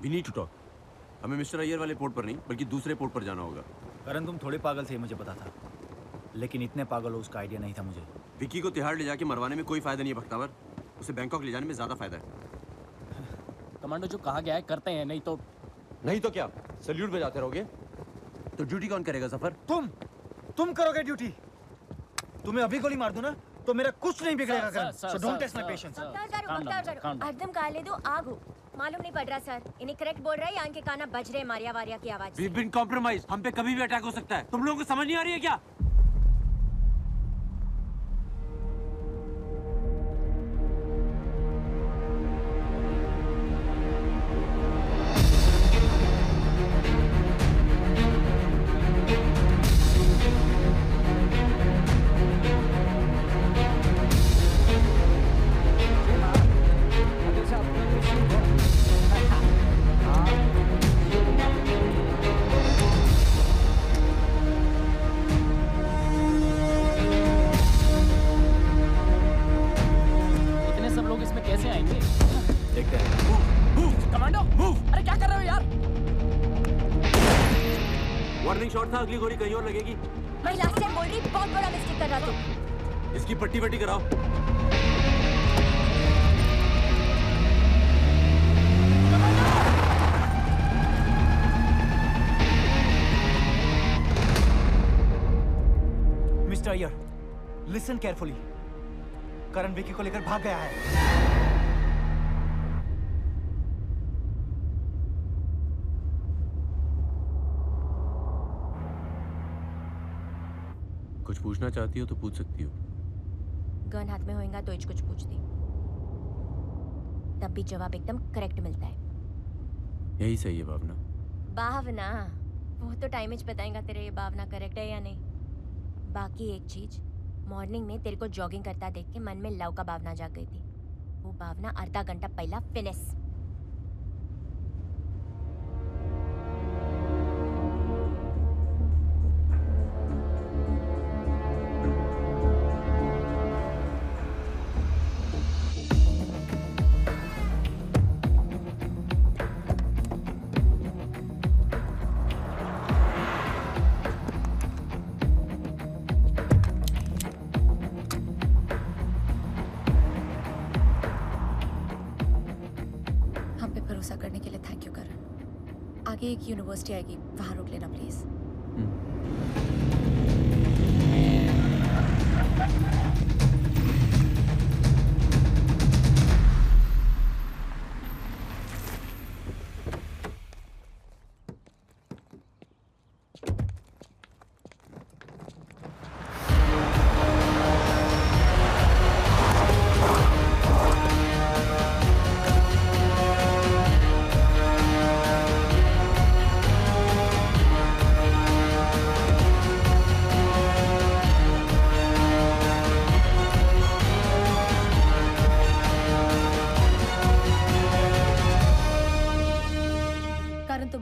We need to talk. हमें मिस्टर अय्यर वाले पोर्ट पर नहीं बल्कि दूसरे पोर्ट पर जाना होगा। करण तुम थोड़े पागल थे मुझे पता था, लेकिन इतने पागल हो उसका आइडिया नहीं था मुझे। विक्की को तिहाड़ ले जाके मरवाने में कोई फायदा नहीं है बख्तावर, उसे बैंकॉक ले जाने में ज्यादा फायदा है। कमांडो जो कहा गया है करते हैं, नहीं तो क्या सल्यूट बजाते रहोगे? तो ड्यूटी कौन करेगा सफर? तुम करोगे ड्यूटी। तुम्हें अभी गोली मार दूं ना तो मेरा कुछ नहीं बिगड़ेगा Karan. So don't test my patience. एकदम काले दो आग हो, मालूम नहीं पड़ रहा सर। इन्हें करेक्ट बोल रहा है या इनके काना बज रहे मारिया वारिया की आवाज से। We've been compromised. हम पे कभी भी अटैक हो सकता है। तुम लोगों को समझ नहीं आ रही है क्या? वार्निंग शॉट था, अगली गोली कहीं और लगेगी। मैं लास्ट टाइम बोल रही बहुत बड़ा मिस्टेक कर रहा तू। इसकी पट्टी वट्टी कराओ। Mister Iyer, listen carefully. Karan Vicky को लेकर भाग गया है। कुछ पूछना चाहती हो तो पूछ सकती हो। गन हाथ में होएगा तो कुछ पूछ दी, तब भी जवाब एकदम करेक्ट मिलता है। यही सही है भावना। भावना वो तो टाइम ही बताएगा तेरे ये भावना करेक्ट है या नहीं। बाकी एक चीज, मॉर्निंग में तेरे को जॉगिंग करता देख के मन में लव का भावना जाग गई थी। वो भावना आधा घंटा पहला फिनिश। करने के लिए थैंक यू करण। आगे एक यूनिवर्सिटी आएगी, वहां रोक लेना प्लीज।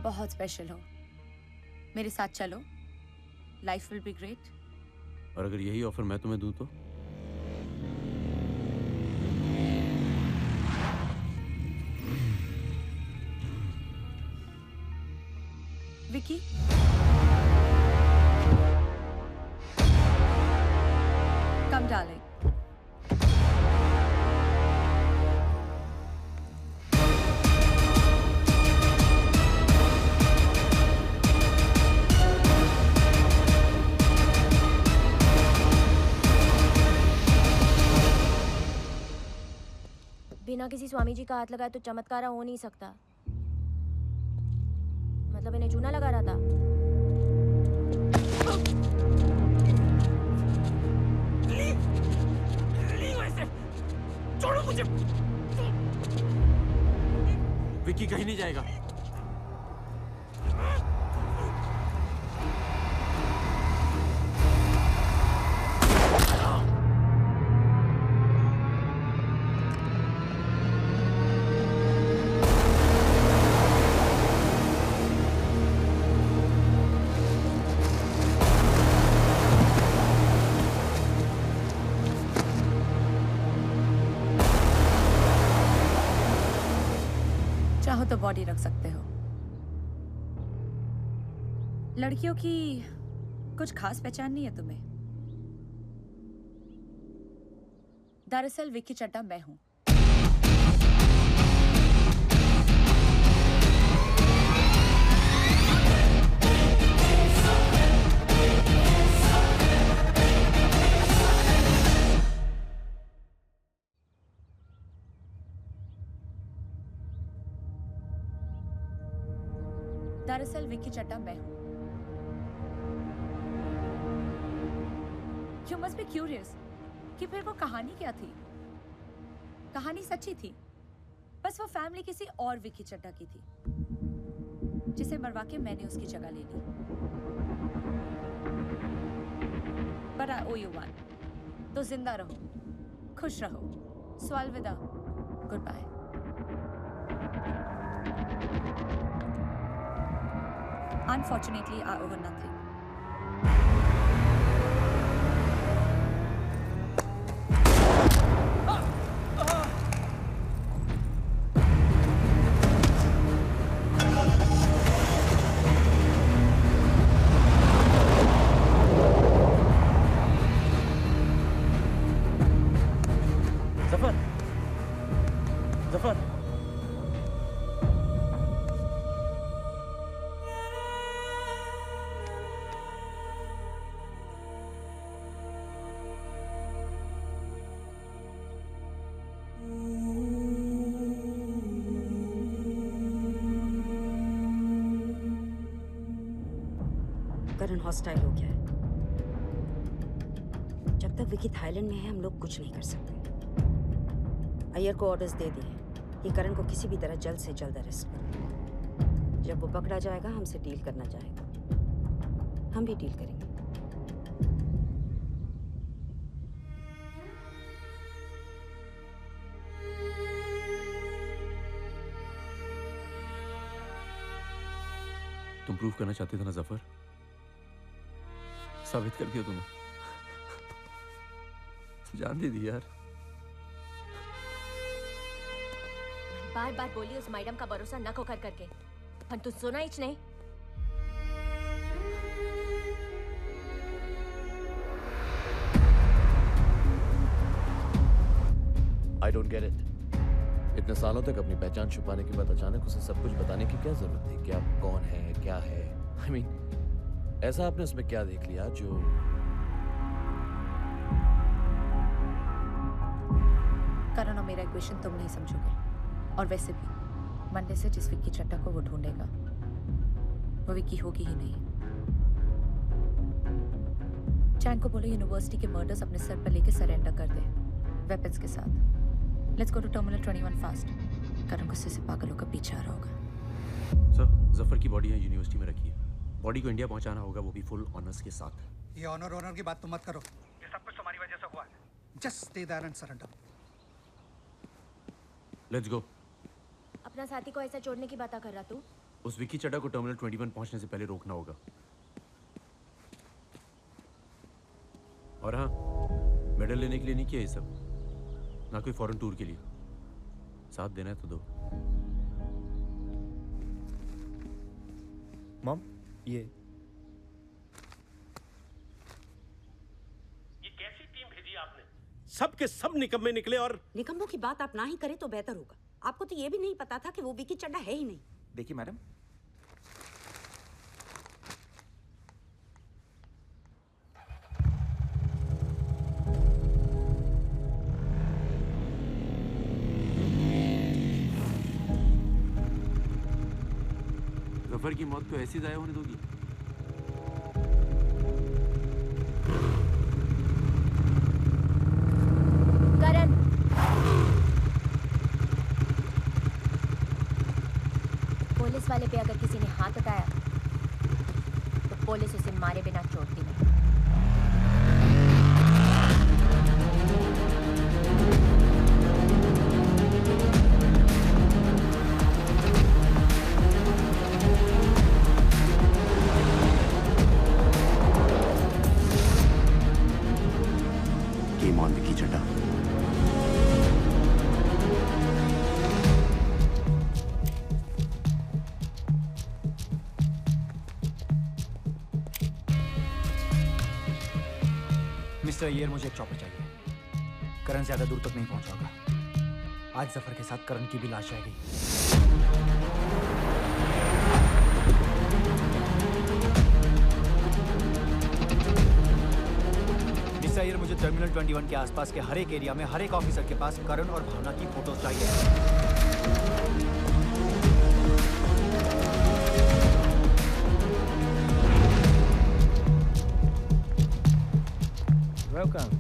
बहुत स्पेशल हो, मेरे साथ चलो, लाइफ विल बी ग्रेट। और अगर यही ऑफर मैं तुम्हें दूं तो? Vicky, come darling. बिना किसी स्वामी जी का हाथ लगाए तो चमत्कार हो नहीं सकता। मतलब इन्हें चूना लगा रहा था। छोड़ो मुझे। विकी कहीं नहीं जाएगा। चाहो तो बॉडी रख सकते हो। लड़कियों की कुछ खास पहचान नहीं है तुम्हें। दरअसल विक्की चड्ढा मैं हूं। दरअसल विक्की चड्ढा मैं हूं। You must be curious कि फिर वो कहानी क्या थी? कहानी सच्ची थी, बस वो फैमिली किसी और विक्की चड्ढा की थी, जिसे मरवा के मैंने उसकी जगह ले ली। But I owe you one. तो जिंदा रहो, खुश रहो, सो अलविदा, goodbye. Unfortunately, I owe her nothing. Karan hostile हो गया है। जब तक विकी थाईलैंड में है हम लोग कुछ नहीं कर सकते। अय्यर को ऑर्डर्स दे दिए कि करण को किसी भी तरह जल्द से जल्द अरेस्ट करें। जब वो पकड़ा जाएगा हमसे डील करना चाहेगा, हम भी डील करेंगे। तुम प्रूव करना चाहते थे ना जफर, साबित कर दिया तुमने। जान दे दी यार। बार बार बोली उस मैडम का भरोसा न खोकर करके, पर तू सुना ही नहीं। I don't get it. इतने सालों तक अपनी पहचान छुपाने के बाद अचानक उसे सब कुछ बताने की क्या जरूरत थी? कि आप कौन है, क्या है? I mean, ऐसा आपने उसमें क्या देख लिया जो करण और मेरा इक्वेशन तुम नहीं समझोगे। और वैसे भी मंडे से जिस विक्की चड्ढा को वो ढूंढेगा वो विक्की होगी ही नहीं। चैंग को बोलो यूनिवर्सिटी के मर्डर्स अपने सर पर लेके सरेंडर कर दे वेपन्स के साथ। Let's go to terminal 21 fast. Karan गुस्से से पागलों का पीछे आ रहा होगा। सर, जफर की बॉडी यहाँ यूनिवर्सिटी में रखी है। बॉडी को इंडिया पहुंचाना होगा, वो भी फुल ऑनर्स के साथ। ये ऑनर की बात तो मत करो। ये सब कुछ तुम्हारी वजह से हुआ है। Just stay there and surrender. Let's go. अपना साथी को ऐसा छोड़ने की बात कर रहा तू? उस विक्की चड्ढा को टर्मिनल 21 पहुंचने से पहले रोकना होगा। और हाँ, मेडल लेने के लिए नहीं किया ये सब, ना कोई फॉरेन टूर के लिए। साथ देना है तो दो। मॉम, ये कैसी टीम भेजी आपने? सब के सब निकम्मे निकले। और निकम्मों की बात आप ना ही करें तो बेहतर होगा। आपको तो ये भी नहीं पता था कि वो विकी चड्ढा है ही नहीं। देखिए मैडम, जफर की मौत को ऐसी जाया होने दोगी? करण, पुलिस वाले पे अगर किसी ने हाथ उठाया तो पुलिस उसे मारे बिना छोड़ती नहीं। Game on Vicky Chadha. Mister Iyer, मुझे एक चॉपर चाहिए। करण ज्यादा दूर तक नहीं पहुंचा होगा। आज जफर के साथ करण की भी लाश आएगी। मिस्टर अय्यर, मुझे टर्मिनल 21 के आसपास के हर एक एरिया में हर एक ऑफिसर के पास करण और भावना की फोटोज चाहिए। Welcome.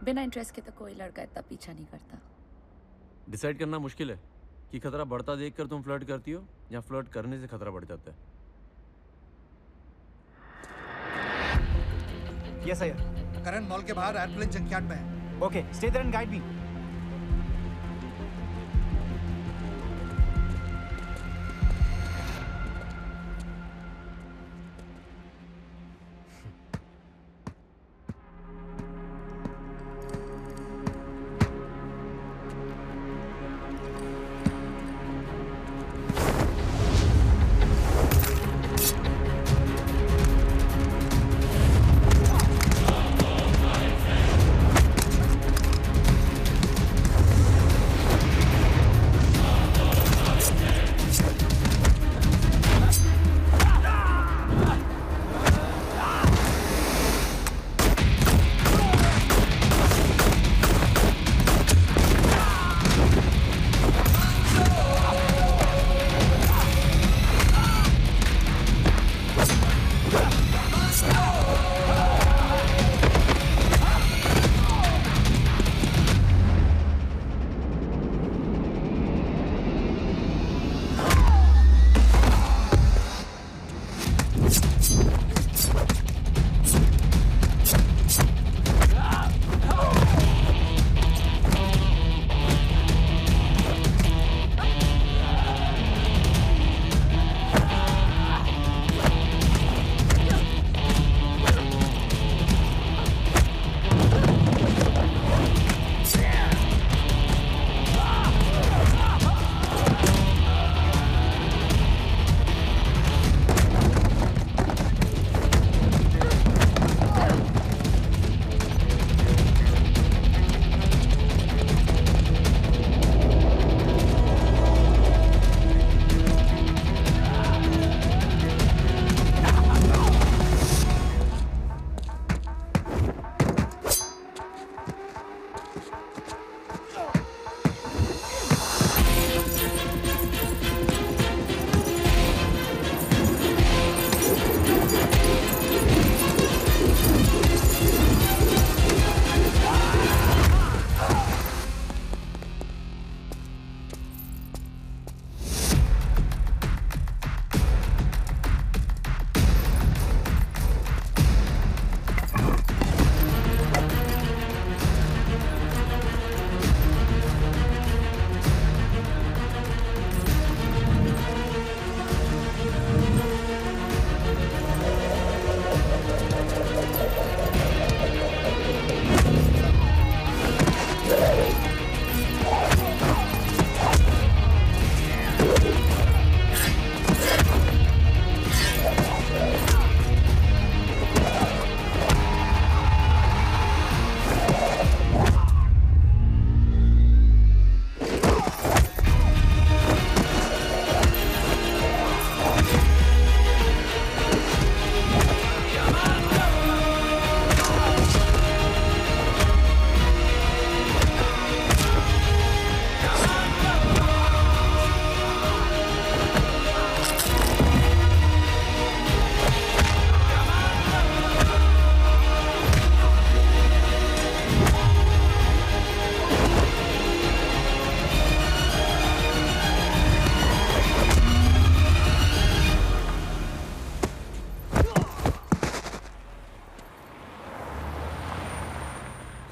बिना इंटरेस्ट के तो कोई लड़का इतना पीछा नहीं करता। डिसाइड करना मुश्किल है कि खतरा बढ़ता देखकर तुम फ्लर्ट करती हो या फ्लर्ट करने से खतरा बढ़ जाता है। Yes sir. करण मॉल के बाहर एयरप्लेन जंकयार्ड में है। Okay, stay there and guide me.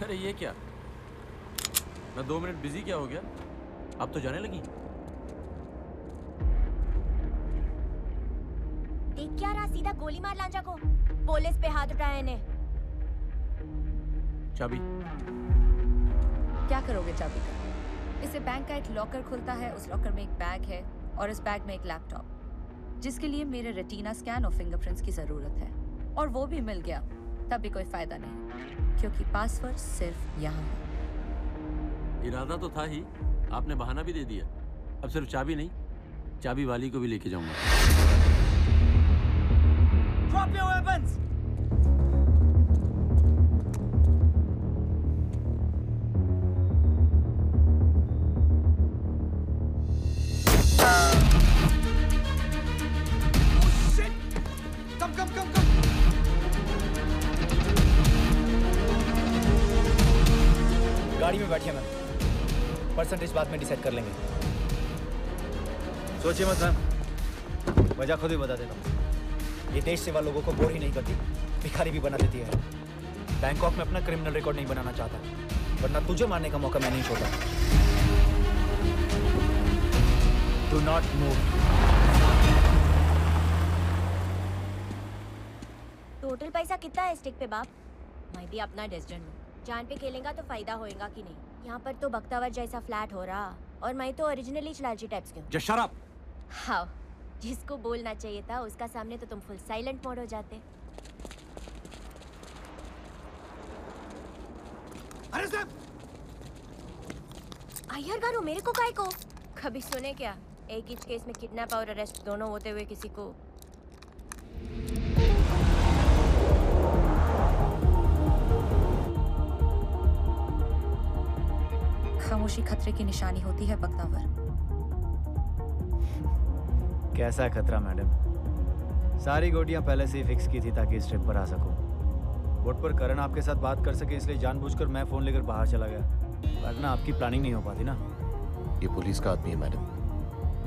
अरे ये क्या, मैं 2 मिनट बिजी क्या हो गया? अब तो जाने लगी। देख क्या रहा, सीधा गोली मार लांजा को। पुलिस पे हाथ उठाया इन्हें। चाबी क्या करोगे चाबी का? इससे बैंक का एक लॉकर खुलता है, उस लॉकर में एक बैग है और इस बैग में एक लैपटॉप, जिसके लिए मेरे रेटिना स्कैन और फिंगरप्रिंट्स की जरूरत है। और वो भी मिल गया तब भी कोई फायदा नहीं, क्योंकि पासवर्ड सिर्फ यहाँ है। इरादा तो था ही, आपने बहाना भी दे दिया। अब सिर्फ चाबी नहीं, चाबी वाली को भी लेके जाऊंगा। Drop your weapons! गाड़ी में बैठिए मैम, परसेंटेज बाद में डिसाइड कर लेंगे। सोचिए मत मैम, वजह खुद ही बता देता हूँ। ये देश सेवा लोगों को बोर ही नहीं करती, भिखारी भी बना देती है। बैंकॉक में अपना क्रिमिनल रिकॉर्ड नहीं बनाना चाहता, वरना तुझे मारने का मौका मैं नहीं छोड़ा। Do not move. टोटल पैसा कितना है स्टिक पे बाप? मैं भी अपना डिसीजन हूँ। जान पे खेलेगा तो फायदा होएगा कि नहीं। यहाँ पर तो बख्तावर जैसा फ्लैट हो रहा, और मैं तो ओरिजिनली लालची टाइप्स की हूँ। Just shut up! हाँ, जिसको बोलना चाहिए था उसका सामने तो तुम फुल साइलेंट मोड हो जाते। अरे साहब! अय्यर गारू, मेरे को काहे को? कभी सुने क्या एक ही केस में किडनैप और अरेस्ट दोनों होते हुए किसी को? खामोशी खतरे की निशानी होती है बख्तावर। कैसा खतरा मैडम? सारी गोटियां पहले से ही फिक्स की थी ताकि इस ट्रिप पर आ सकूं। बोट पर करण आपके साथ बात कर सके इसलिए जानबूझकर मैं फोन लेकर बाहर चला गया, वरना आपकी प्लानिंग नहीं हो पाती ना। ये पुलिस का आदमी है मैडम,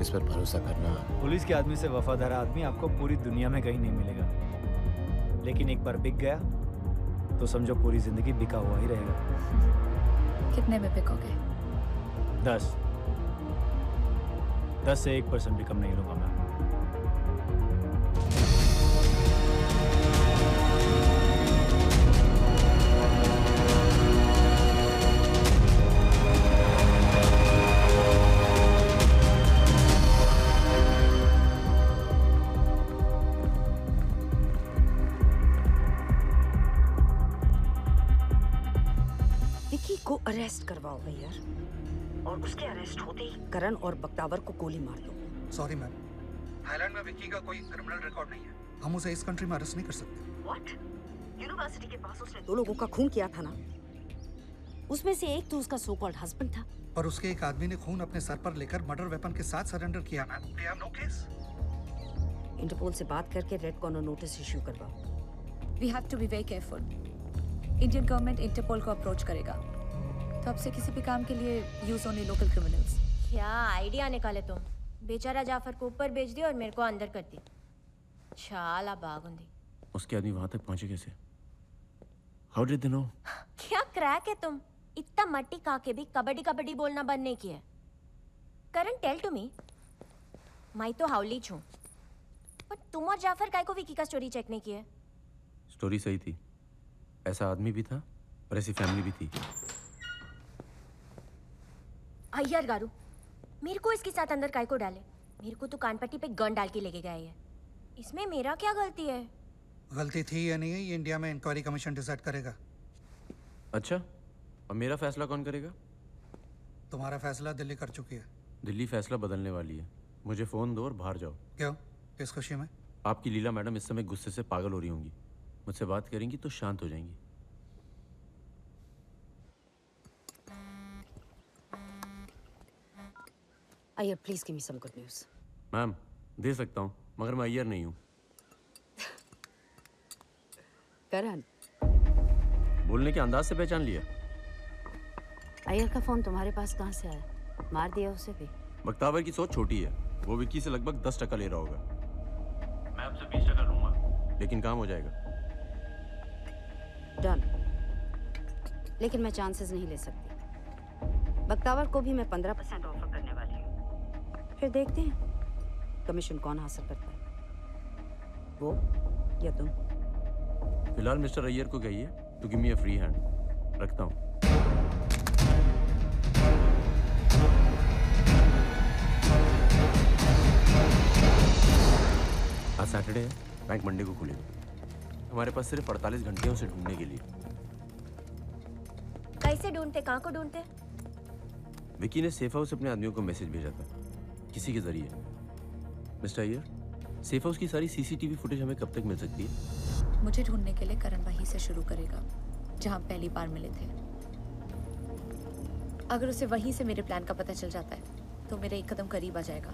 इस पर भरोसा करना। पुलिस के आदमी से वफादार आदमी आपको पूरी दुनिया में कहीं नहीं मिलेगा, लेकिन एक बार बिक गया तो समझो पूरी जिंदगी बिका हुआ ही रहेगा। कितने में बिकोगे? 10 से 1% भी कम नहीं लूंगा मैं। विकी को अरेस्ट करवाओ भैया, और उसके अरेस्ट होते ही करण और बख्तावर को गोली मार दो। सॉरी मैम, थाईलैंड में विकी का कोई क्रिमिनल रिकॉर्ड नहीं है, हम उसे इस कंट्री में अरेस्ट नहीं कर सकते। व्हाट? यूनिवर्सिटी के पास उसने 2 लोगों का खून किया था ना, उसमें से एक तो उसका सो कॉल्ड हस्बैंड था, और उसके एक आदमी ने खून अपने सर पर लेकर मर्डर वेपन के साथ सरेंडर किया ma'am. We have no case. Interpol से बात करके रेड कॉर्नर नोटिस इश्यू करवाओ। We have to be very careful. Indian government Interpol को अप्रोच करेगा, तो अब से किसी भी काम के लिए यूज ओनली लोकल क्रिमिनल्स। क्या आइडिया निकाले तुम? बेचारा जाफर को ऊपर भेज दी और मेरे को अंदर कर दी। चाला बागुंदी। उसके आदमी वहां तक पहुंचे कैसे? How did they know? क्या क्रैक है तुम? इतना मट्टी खा के भी कबड्डी कबड्डी बोलना बंद नहीं किया। करण, टेल टू मी। मैं तो हाउली हूँ, पर तुम और जाफर काय को विकी का स्टोरी चेक नहीं किया? स्टोरी सही थी, ऐसा आदमी भी था और ऐसी फैमिली भी थी। अय्यर गारू, मेरे को इसके साथ अंदर काय को डाले? मेरे को तो कानपट्टी पे गन डाल के लेके गए हैं। इसमें मेरा क्या गलती है? गलती थी या नहीं है ये इंडिया में इंक्वायरी कमीशन डिसाइड करेगा। अच्छा, और मेरा फैसला कौन करेगा? तुम्हारा फैसला दिल्ली कर चुकी है। दिल्ली फैसला बदलने वाली है। मुझे फोन दो और बाहर जाओ। क्यों? किस खुशी में? आपकी लीला मैडम इस समय गुस्से से पागल हो रही होंगी, मुझसे बात करेंगी तो शांत हो जाएंगी। Iyer, please give me some good news. Ma'am, दे सकता हूँ, मगर मैं अय्यर नहीं हूँ। करण, बोलने के अंदाज से पहचान लिया। अय्यर का फोन तुम्हारे पास कहाँ से आया? मार दिया उसे भी? बख्तावर की सोच छोटी है, वो विक्की से लगभग 10% ले रहा होगा। मैं आपसे 20% लूंगा, लेकिन काम हो जाएगा। डन। लेकिन मैं चांसेस नहीं ले सकती। बख्तावर को भी मैं 15% ऑफर करने वाली हूँ, फिर देखते हैं कमीशन कौन हासिल करता है, वो या तुम। फिलहाल मिस्टर अय्यर को कहिए to give me a free hand. रखता हूँ। आज सैटरडे है, बैंक मंडे को खुलेगा। हमारे पास सिर्फ 48 घंटे हैं उसे ढूंढने के लिए। कैसे ढूंढते? कहाँ को ढूंढते? विकी ने सेफ हाउस अपने आदमियों को मैसेज भेजा था, किसी के जरिए। मिस्टर अय्यर, सेफ हाउस की सारी सीसीटीवी फुटेज हमें कब तक मिल सकती है? मुझे ढूंढने के लिए करण वहीं से शुरू करेगा जहां पहली बार मिले थे। अगर उसे वहीं से मेरे प्लान का पता चल जाता है तो मेरा एक कदम करीब आ जाएगा,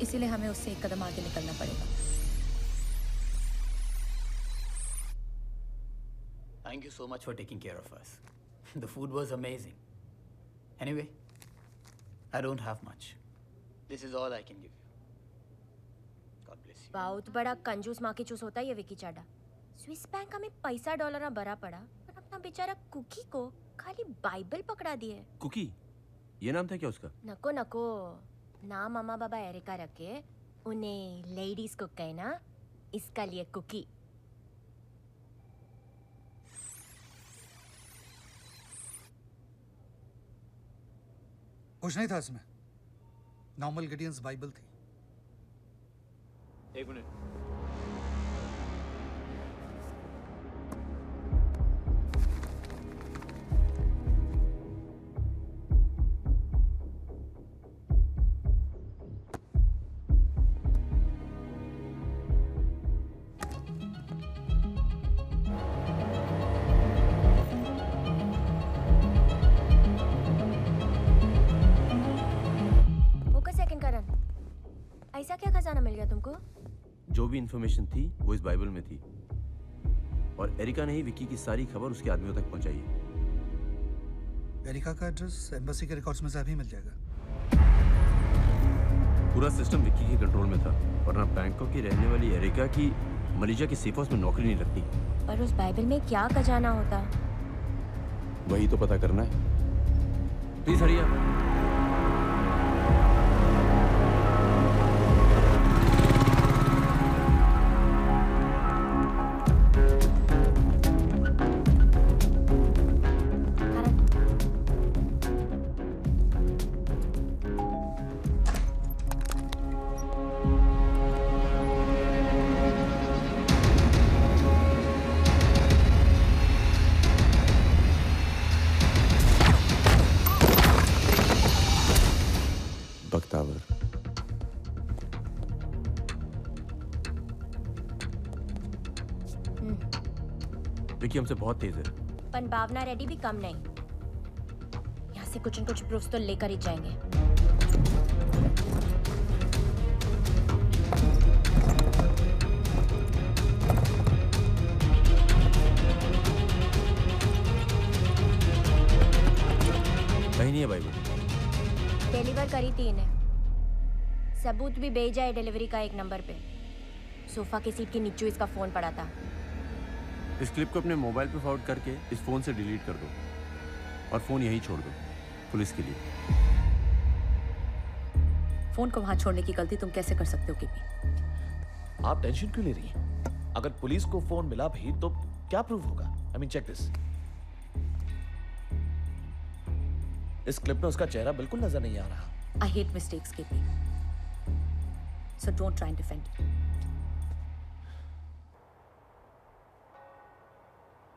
इसीलिए हमें उससे एक कदम आगे निकलना पड़ेगा। Thank you so much for taking care of us. The food was amazing. Anyway, I don't have much. This is all I can give you. God bless you. बहुत बड़ा कंजूस माँ की चूस होता है ये विकी चाडा। स्विस बैंक हमें पैसा डॉलर ना भरा पड़ा, पर अपना बेचारा कुकी को खाली बाइबल पकड़ा दिए। कुकी, ये नाम था क्या उसका? नको नको, नाम मामा बाबा एरिका रखे, उन्हें लेडीज को कहना, इसका लिए कुकी। कुछ नहीं था इसमें, नॉर्मल गिडियंस बाइबल थी। एक मिनट। ऐसा क्या खजाना मिल गया तुमको? जो भी इंफॉर्मेशन थी वो इस बाइबल में थी, और एरिका ने ही विकी की सारी खबर उसके आदमियों तक पहुंचाई है। एरिका का एड्रेस एम्बेसी के रिकॉर्ड्स में से अभी मिल जाएगा। पूरा सिस्टम विकी के कंट्रोल में था, वरना बैंकॉक की रहने वाली एरिका की मलेशिया के सेफ हाउस में नौकरी नहीं लगती। पर उस बाइबल में क्या खजाना होता? वही तो पता करना है। प्लीज हरिया। बख्तावर, विकी हमसे बहुत तेज है। पन भावना रेडी भी कम नहीं। यहाँ से कुछ न कुछ प्रूफ्स तो लेकर ही जाएंगे। कहीं नहीं है बाइबल। डिलीवर करी थी इन्हें, सबूत भी भेजा है डिलीवरी का एक नंबर पे। सोफा की सीट के नीचे इसका फोन पड़ा था। इस क्लिप को अपने मोबाइल पे फॉरवर्ड करके इस फोन से डिलीट कर दो और फोन यहीं छोड़ दो पुलिस के लिए। फोन को वहां छोड़ने की गलती तुम कैसे कर सकते हो केपी? आप टेंशन क्यों ले रही हैं? अगर पुलिस को फोन मिला भी तो क्या प्रूफ होगा? I mean check this. इस क्लिप में उसका चेहरा बिल्कुल नजर नहीं आ रहा। I hate mistakes, KP. So don't try and defend it.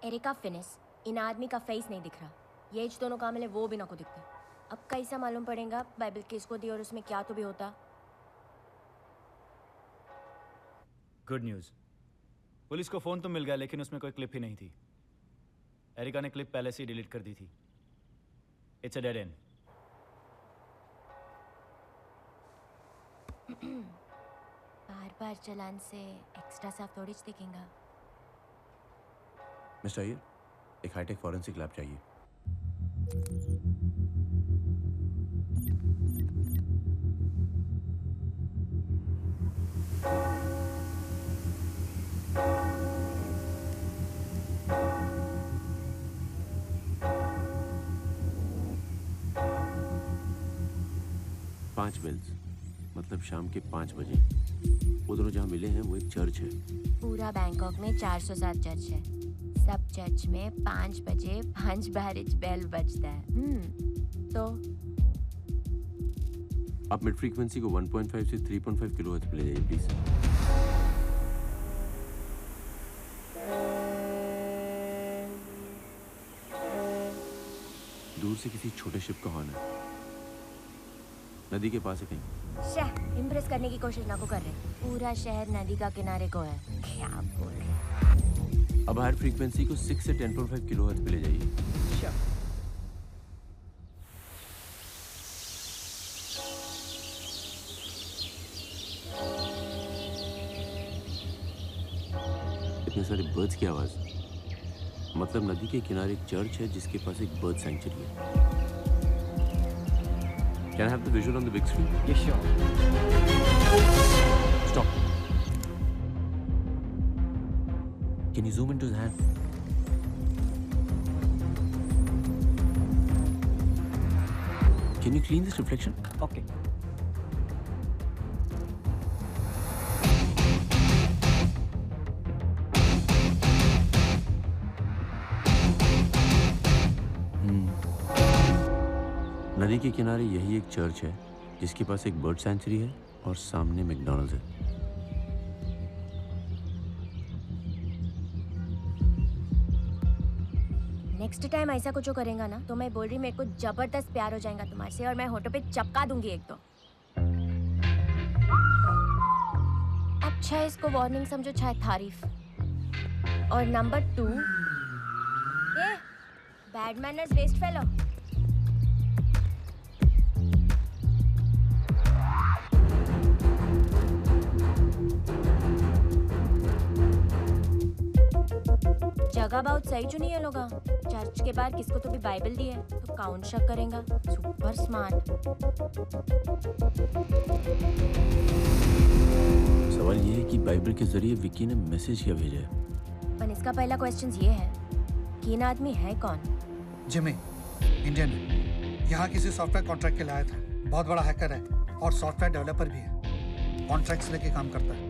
Erica finish, इन आदमी का फेस नहीं दिख रहा। ये एज दोनों काम मिले वो भी ना को दिखते। अब कैसा मालूम पड़ेगा बाइबल किसको दी और उसमें क्या तो भी होता। गुड न्यूज़, पुलिस को फोन तो मिल गया, लेकिन उसमें कोई क्लिप ही नहीं थी। एरिका ने क्लिप पहले से ही डिलीट कर दी थी। It's a dead and. बार-बार चलान से एक्स्ट्रा साफ थोड़ी दिखेगा। मिस्टर अय्यर, एक हाईटेक फॉरेंसिक लैब चाहिए। पांच बेल्स, मतलब शाम के 5 बजे। वो दोनों जहाँ मिले हैं वो एक चर्च है। पूरा बैंकॉक में 407 चर्च है। सब चर्च में 5 बजे 5 बार बेल बजता है। तो आप मिड फ्रीक्वेंसी को 1.5 से 3.5 किलोहर्ट्ज पे ले जाइए प्लीज। दूर से किसी छोटे शिप का हॉर्न है, नदी के पास है कहीं। इम्प्रेस करने की कोशिश ना को कर रहे। पूरा शहर नदी का किनारे को है। क्या बोल रहे? अब हायर फ्रीक्वेंसी को 6 से 10.5 किलोहर्ट्ज पे ले जाइए। इतने सारे बर्ड्स की आवाज। मतलब नदी के किनारे एक चर्च है जिसके पास एक बर्ड सैंक्चुरी है। Can I have the visual on the big screen? Yes, sure. Stop. Can you zoom into his hand? Can you clean this reflection? Okay. नदी के किनारे यही एक चर्च है जिसके पास एक बर्ड सैंक्चुरी है और सामने मैकडॉनल्ड्स है। नेक्स्ट टाइम ऐसा कुछ करेगा ना तो मैं बोल रही मेरे को जबरदस्त प्यार हो जाएगा तुम्हारे से और मैं होठों पे चपका दूंगी एक तो। अच्छा इसको वार्निंग समझो चाहे तारीफ। और नंबर 2 ये बैड मैनर्स वेस्ट फेलो। जगह बहुत सही चुनी है लोगा। चर्च के बाहर किसको तो भी बाइबल दी है तो कौन शक करेगा। Super smart. सवाल ये है कि बाइबल के जरिए विकी ने मैसेज क्या भेजा है। पर इसका पहला क्वेश्चन ये है कि इन आदमी है कौन? जिमी, इंडियन है। यहाँ किसी सॉफ्टवेयर कॉन्ट्रैक्ट के लिए आया था। बहुत बड़ा हैकर है और सॉफ्टवेयर डेवलपर भी है। कॉन्ट्रैक्ट्स लेके काम करता है।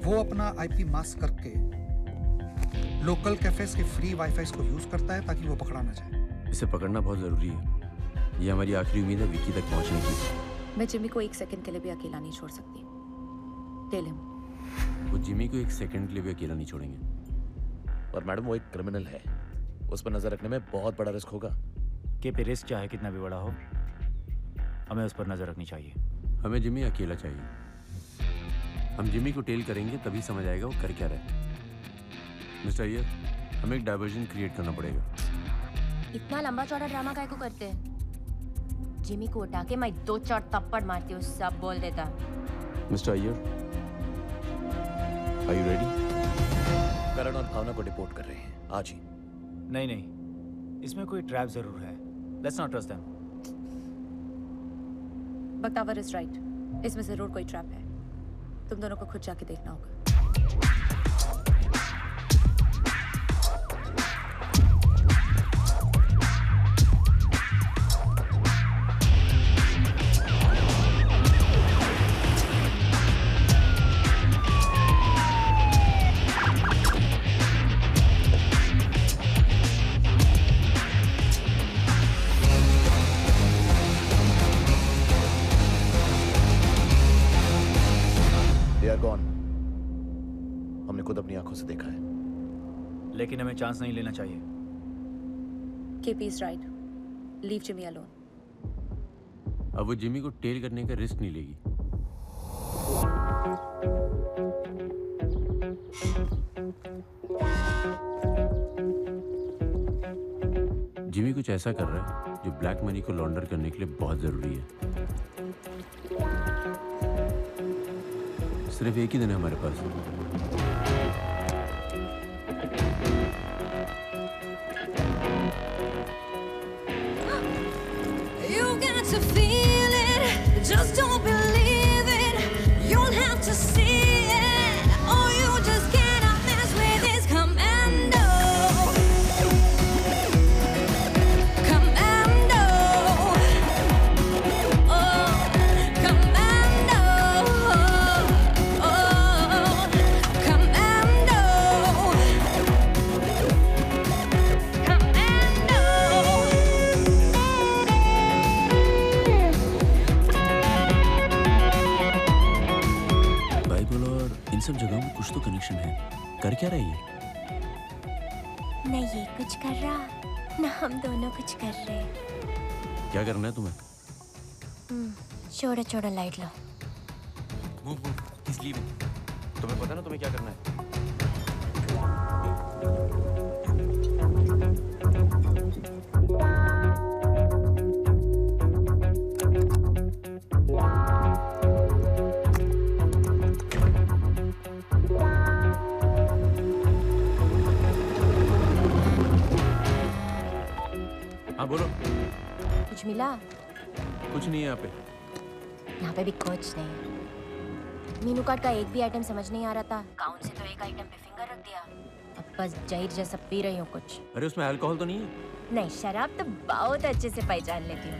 वो अपना आईपी मास्क करके लोकल कैफेज के फ्री वाईफाई को यूज करता है ताकि वो पकड़ा ना जाए। इसे पकड़ना बहुत जरूरी है। ये हमारी आखिरी उम्मीद है विकी तक पहुंचने की। मैं जिमी को एक सेकंड के लिए भी अकेला नहीं छोड़ सकती। Tell him. वो जिमी को एक सेकंड के लिए भी अकेला नहीं छोड़ेंगे। और मैडम वो एक क्रिमिनल है, उस पर नजर रखने में बहुत बड़ा रिस्क होगा। के पे रिस्क चाहे कितना भी बड़ा हो, हमें उस पर नजर रखनी चाहिए। हमें जिमी अकेला चाहिए। हम जिमी को टेल करेंगे तभी समझ आएगा वो कर क्या रहा है। मिस्टर अय्यर, हमें एक डायवर्जन क्रिएट करना पड़ेगा। इतना लंबा चौड़ा ड्रामा काहे को करते हैं? जिमी को उठा के मैं 2-4 थप्पड़ मारती हूँ, सब बोल देता। Mister Iyer, are you ready? Karan और भावना को डिपोर्ट कर रहे हैं आज ही। नहीं, इसमें कोई ट्रैप जरूर है। Let's not trust them. Bakhtawar is right, इसमें जरूर कोई ट्रैप है। तुम दोनों को खुद जाके देखना होगा। हमने खुद अपनी आंखों से देखा है। लेकिन हमें चांस नहीं लेना चाहिए। KP is right, leave Jimmy alone. अब वो जिमी को टेल करने का रिस्क नहीं लेगी। जिमी कुछ ऐसा कर रहा है जो ब्लैक मनी को लॉन्डर करने के लिए बहुत जरूरी है। सिर्फ एक ही दिन है हमारे पास। You got to feel it, just don't believe it. You'll have to see it, or you just cannot mess with this commando. Commando. Oh, commando. Oh, commando. Bible और इन सब जगहों में कुछ तो कनेक्शन है। कर क्या रही है? न ये कुछ कर रहा, न हम दोनों कुछ कर रहे। क्या करना है तुम्हें? छोड़ो छोड़ो, लाइट लो। किस लिए? तुम्हें पता ना तुम्हें क्या करना है? बोलो। कुछ मिला? कुछ नहीं है यहाँ पे। यहाँ पे भी कुछ नहीं। मीनू कार्ड का एक भी आइटम समझ नहीं आ रहा था। काउंट से तो एक आइटम पे फिंगर रख दिया। अब बस जहीर जैसा पी रही हूँ कुछ। अरे उसमें अल्कोहल तो नहीं है? नहीं, शराब तो बहुत अच्छे से पहचान लेती हूँ।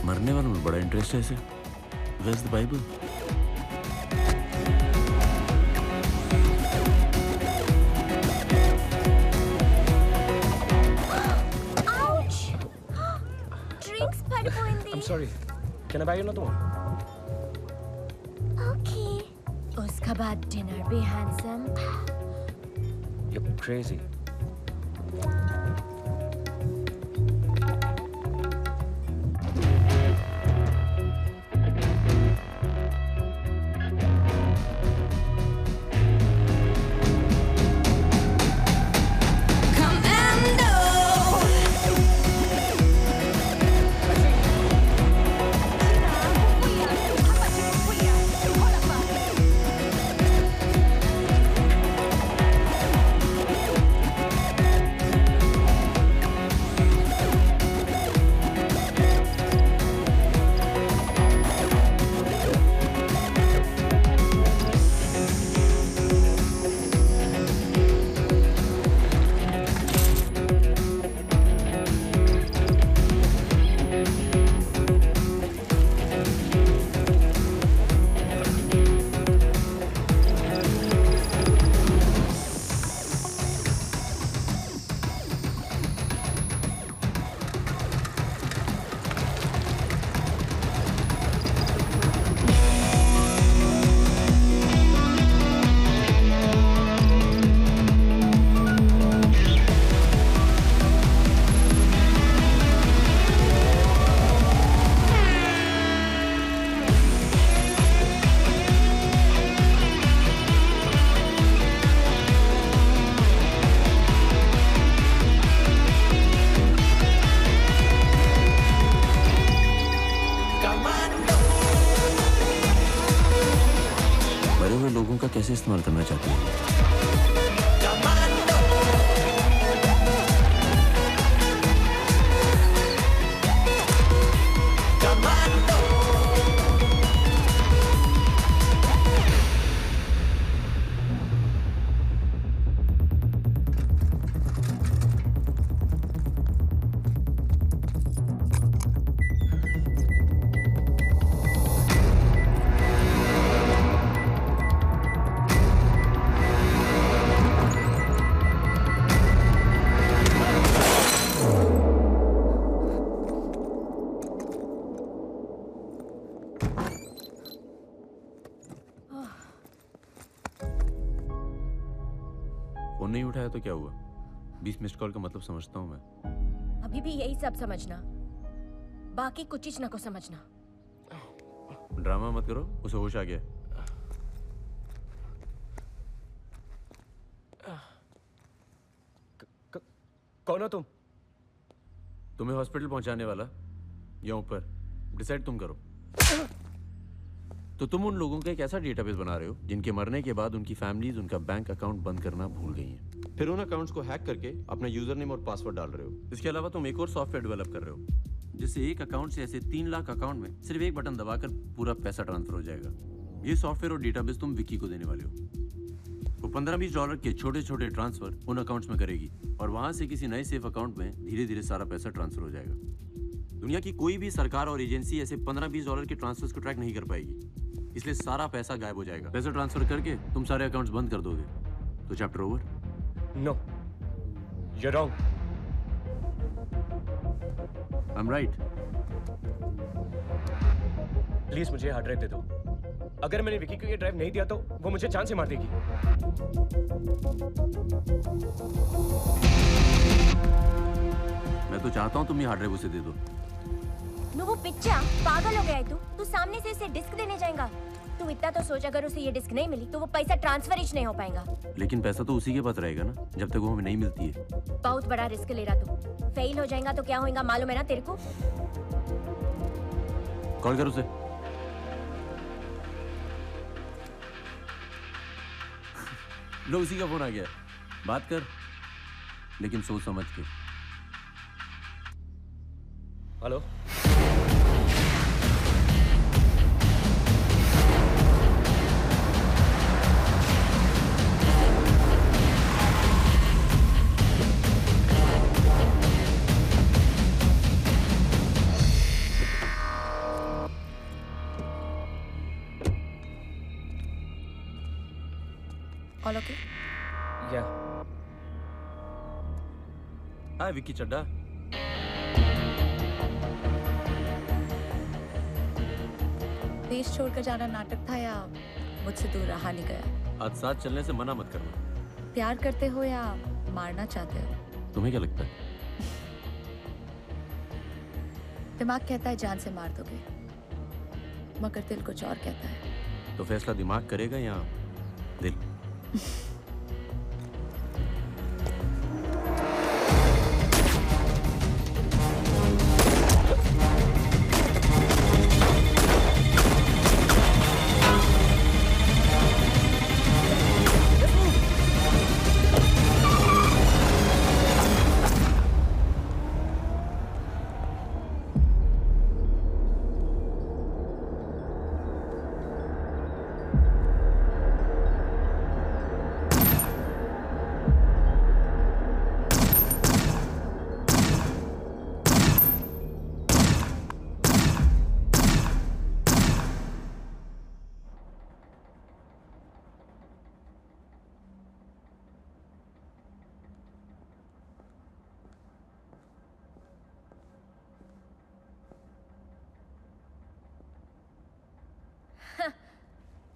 मरने वालों में बड़ा इंटरेस्ट है ऐसे। Where's the Bible? Ouch! Drinks పడిపోయింది. I'm sorry. Can I buy you another one? Okay. उसका बाद डिनर भी हैंडसम। You're crazy. लोगों का कैसे इस्तेमाल करना चाहते हैं? फोन नहीं उठाया तो क्या हुआ? 20 मिस्ड कॉल का मतलब समझता हूँ मैं। अभी भी यही सब समझना, बाकी कुछ चीज ना को समझना। ड्रामा मत करो, उसे होश आ गया। कौन हो तुम? तुम्हें हॉस्पिटल पहुंचाने वाला या ऊपर, डिसाइड तुम करो। तो तुम उन लोगों का एक ऐसा डेटाबेस बना रहे हो जिनके मरने के बाद उनकी फैमिलीज उनका बैंक अकाउंट बंद करना भूल गई हैं। फिर उन अकाउंट्स को हैक करके अपना यूजर नेम और पासवर्ड डाल रहे हो। इसके अलावा तुम एक और सॉफ्टवेयर डेवलप कर रहे हो जिससे एक अकाउंट से ऐसे 3 लाख अकाउंट में सिर्फ एक बटन दबाकर पूरा पैसा ट्रांसफर हो जाएगा। ये सॉफ्टवेयर और डेटाबेस तुम विक्की को देने वाले हो। वो $15-20 के छोटे छोटे ट्रांसफर उन अकाउंट्स में करेगी और वहां से किसी नए सेफ अकाउंट में धीरे धीरे सारा पैसा ट्रांसफर हो जाएगा। दुनिया की कोई भी सरकार और एजेंसी ऐसे $15-20 के ट्रांसफर्स को ट्रैक नहीं कर पाएगी, इसलिए सारा पैसा गायब हो जाएगा। पैसा ट्रांसफर करके तुम सारे अकाउंट्स बंद कर दोगे तो chapter over. No, you're wrong. I'm right. Please मुझे हार्ड ड्राइव दे दो। अगर मैंने विकी को ये ड्राइव नहीं दिया तो वो मुझे जान से मार देगी। मैं तो चाहता हूँ तुम ये हार्ड ड्राइव उसे दे दो। वो पिच्चा पागल हो गया है तू सामने से उसे डिस्क देने जाएगा। तू इतना तो सोच, अगर उसे ये डिस्क नहीं मिली तो वो पैसा ट्रांसफर ही नहीं हो पाएगा। लेकिन पैसा तो उसी के पास रहेगा ना जब तक वो हमें नहीं मिलती है। बहुत बड़ा रिस्क ले रहा तू। फेल हो जाएगा तो क्या होगा मालूम है ना तेरे को? कॉल कर उसे। लो उसी का फोन आ गया, बात कर, लेकिन सोच समझ के। हेलो। All okay? Yeah. हाय विक्की चड्डा। देश छोड़कर जाना नाटक था या मुझसे दूर रहा नहीं गया? आज साथ चलने से मना मत करना। प्यार करते हो या मारना चाहते हो? तुम्हें क्या लगता है? दिमाग कहता है जान से मार दोगे, मगर दिल कुछ और कहता है। तो फैसला दिमाग करेगा या दिल?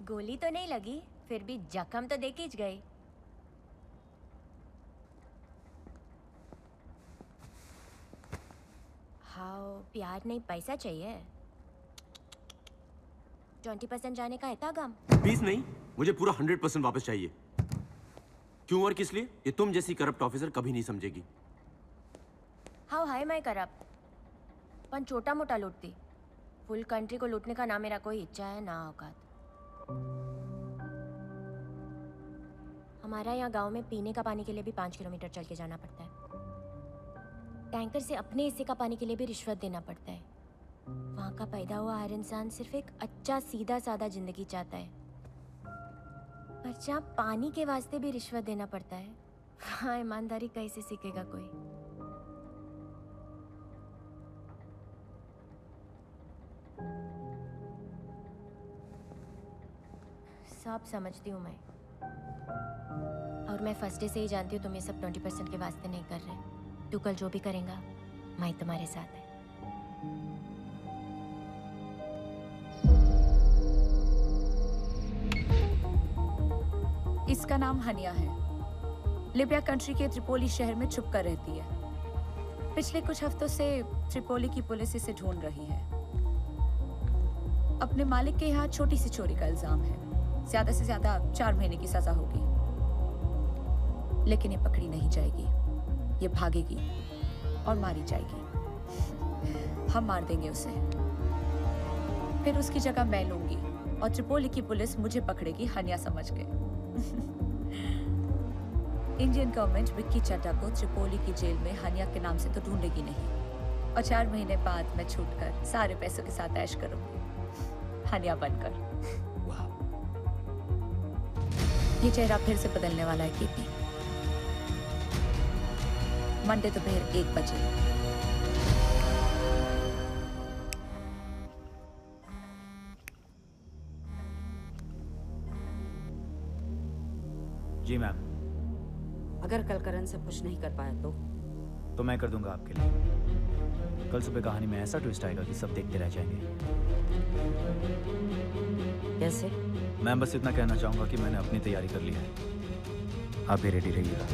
गोली तो नहीं लगी, फिर भी जख्म तो देख ही गई। हाँ, प्यार नहीं पैसा चाहिए। 20% जाने का है था गम। 20 नहीं, मुझे पूरा 100% वापस चाहिए। क्यों और किस लिए? ये तुम जैसी करप्ट ऑफिसर कभी नहीं समझेगी। हाउ हाय मैं करप्ट, पण छोटा मोटा लूटती। फुल कंट्री को लूटने का ना मेरा कोई इच्छा है ना औकात। हमारा यहाँ गांव में पीने का पानी के लिए भी 5 किलोमीटर चल के जाना पड़ता है। टैंकर से अपने हिस्से का पानी के लिए भी रिश्वत देना पड़ता है। वहाँ का पैदा हुआ हर इंसान सिर्फ एक अच्छा सीधा साधा जिंदगी चाहता है, पर जहाँ पानी के वास्ते भी रिश्वत देना पड़ता है, वहाँ ईमानदारी कैसे सीखेगा कोई? सब समझती हूँ मैं, और मैं फर्स्ट डे से ही जानती हूँ तुम ये सब 20% के वास्ते नहीं कर रहे। तू कल जो भी करेगा, मैं तुम्हारे साथ है। इसका नाम हनिया है। लिबिया कंट्री के त्रिपोली शहर में छुप कर रहती है। पिछले कुछ हफ्तों से त्रिपोली की पुलिस इसे ढूंढ रही है। अपने मालिक के यहाँ छोटी सी चोरी का इल्जाम है। ज्यादा से ज्यादा 4 महीने की सजा होगी, लेकिन ये पकड़ी नहीं जाएगी। ये भागेगी और मारी जाएगी। हम मार देंगे उसे, फिर उसकी जगह मैं लूंगी और त्रिपोली की पुलिस मुझे पकड़ेगी हनिया समझ के। इंडियन गवर्नमेंट विक्की चड्डा को त्रिपोली की जेल में हनिया के नाम से तो ढूंढेगी नहीं, और 4 महीने बाद मैं छूटकर सारे पैसों के साथ ऐश करूंगी हनिया बनकर। ये चेहरा फिर से बदलने वाला है केपी। मंडे दोपहर 1 बजे। जी मैम। अगर कल करण से कुछ नहीं कर पाया तो मैं कर दूंगा आपके लिए। कल सुबह कहानी में ऐसा ट्विस्ट आएगा कि सब देखते रह जाएंगे। कैसे? मैं बस इतना कहना चाहूंगा कि मैंने अपनी तैयारी कर ली है। आप भी रेडी रहिएगा।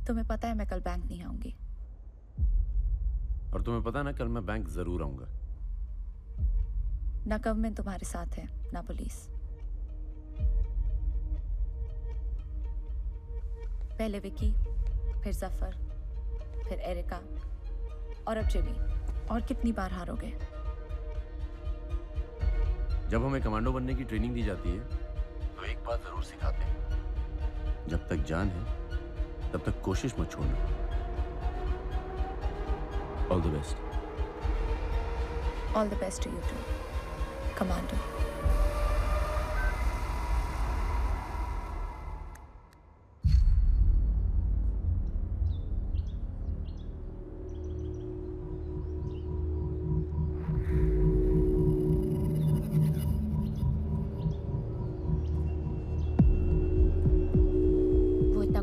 तुम्हें पता है मैं कल बैंक नहीं आऊंगी। और तुम्हें पता ना कल मैं बैंक जरूर आऊंगा। ना गवर्नमेंट तुम्हारे साथ है ना पुलिस। पहले विकी, फिर जफर, फिर एरिका और अब जिमी। और कितनी बार हारोगे? जब हमें कमांडो बनने की ट्रेनिंग दी जाती है तो एक बात जरूर सिखाते हैं, जब तक जान है तब तक कोशिश मत छोड़ना। All the best. All the best to you too, commando.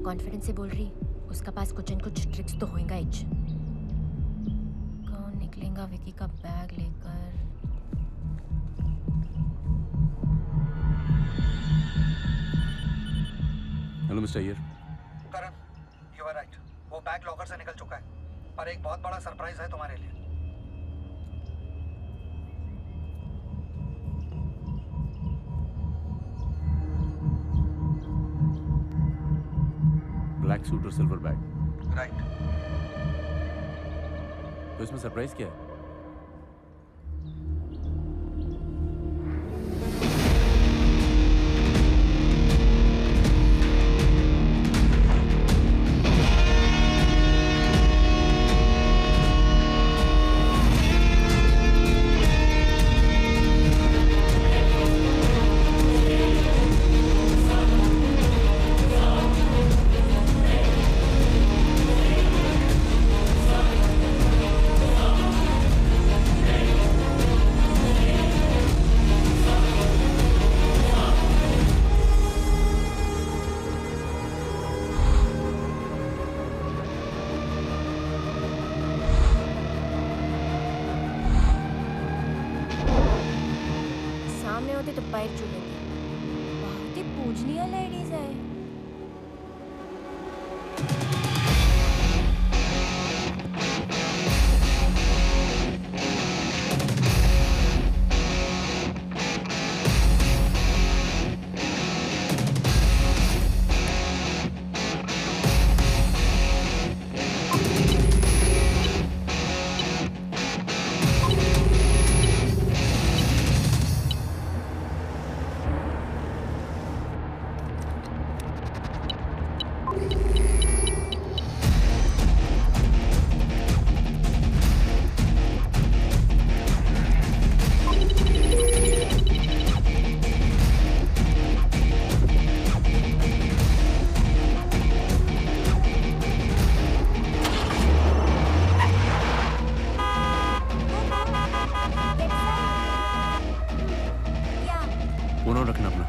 Confidence से बोल रही, उसका पास कुछ न कुछ ट्रिक्स तो होएगा ही। कौन निकलेगा विकी का बैग लेकर? Hello mister Iyer. Karan, you are right. वो बैग लॉकर से निकल चुका है, पर एक बहुत बड़ा सरप्राइज है तुम्हारे लिए। ब्लैक सूट और सिल्वर बैग। राइट। तो इसमें सरप्राइज क्या है? रखना अपना।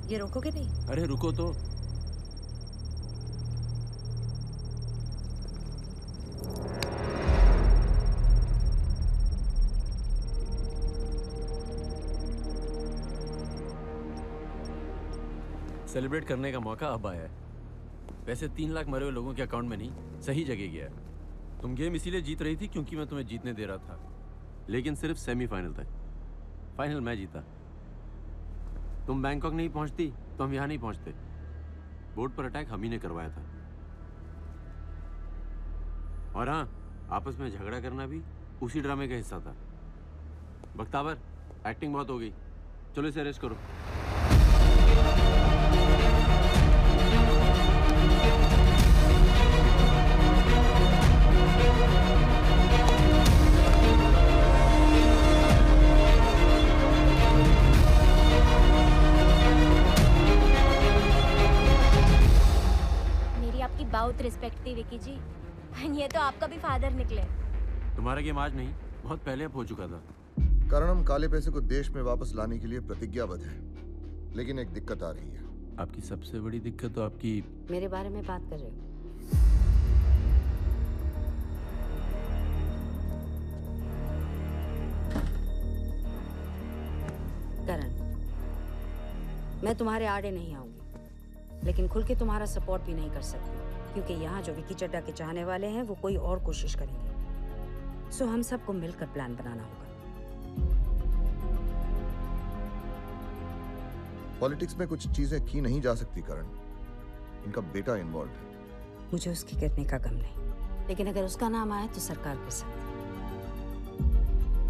ये रोकोगे नहीं? अरे रुको तो। सेलिब्रेट करने का मौका अब आया है। वैसे 3 लाख मरे हुए लोगों के अकाउंट में नहीं, सही जगह गया है। तुम गेम इसीलिए जीत रही थी क्योंकि मैं तुम्हें जीतने दे रहा था, लेकिन सिर्फ सेमीफाइनल तक। फाइनल मैं जीता। तुम बैंकॉक नहीं पहुंचती तो हम यहाँ नहीं पहुंचते। बोर्ड पर अटैक हम ही ने करवाया था। और हाँ, आपस में झगड़ा करना भी उसी ड्रामे का हिस्सा था। बख्तावर, एक्टिंग बहुत हो गई, चलो इसे अरेस्ट करो। बहुत रिस्पेक्ट थी विकी जी। ये तो आपका भी फादर निकले। तुम्हारा गेम आज नहीं, बहुत पहले अब हो चुका था। करणम काले पैसे को देश में वापस लाने के लिए प्रतिज्ञाबद्ध है, लेकिन एक दिक्कत आ रही है। आपकी सबसे बड़ी दिक्कत तो आपकी मेरे बारे में बात कर रहे हो? करण, मैं तुम्हारे आड़े नहीं आऊंगी, लेकिन खुल के तुम्हारा सपोर्ट भी नहीं कर सकती, क्योंकि यहाँ जो विकी चड्ढा के चाहने वाले हैं वो कोई और कोशिश करेंगे। सो हम सबको मिलकर प्लान बनाना होगा। पॉलिटिक्स में कुछ चीजें की नहीं जा सकती करण। इनका बेटा इन्वॉल्व है। मुझे उसके गिरने का गम नहीं, लेकिन अगर उसका नाम आया तो सरकार कर सकती।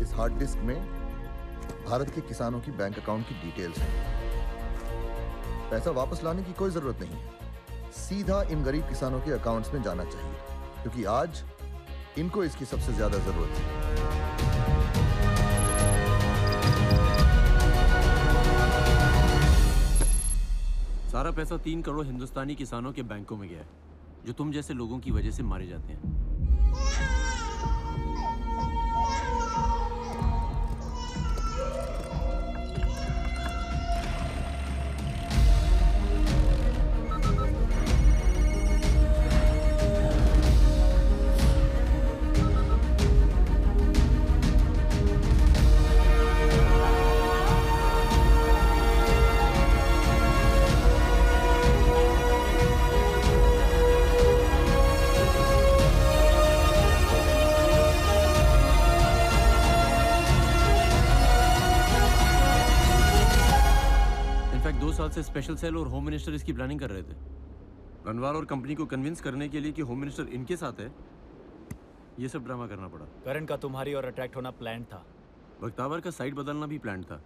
इस हार्ड डिस्क में भारत के किसानों की बैंक अकाउंट की डिटेल्स हैं। पैसा वापस लाने की कोई जरूरत नहीं है, सीधा इन गरीब किसानों के अकाउंट्स में जाना चाहिए, क्योंकि आज इनको इसकी सबसे ज्यादा जरूरत है। सारा पैसा 3 करोड़ हिंदुस्तानी किसानों के बैंकों में गया है, जो तुम जैसे लोगों की वजह से मारे जाते हैं। से स्पेशल सेल और होम मिनिस्टर इसकी प्लानिंग कर रहे थे। रनवाल और कंपनी को कन्विंस करने के लिए कि होम मिनिस्टर इनके साथ है, ये सब ड्रामा करना पड़ा। करण का तुम्हारी और अट्रैक्ट होना प्लान था। बख्तावर का साइड बदलना भी प्लान था।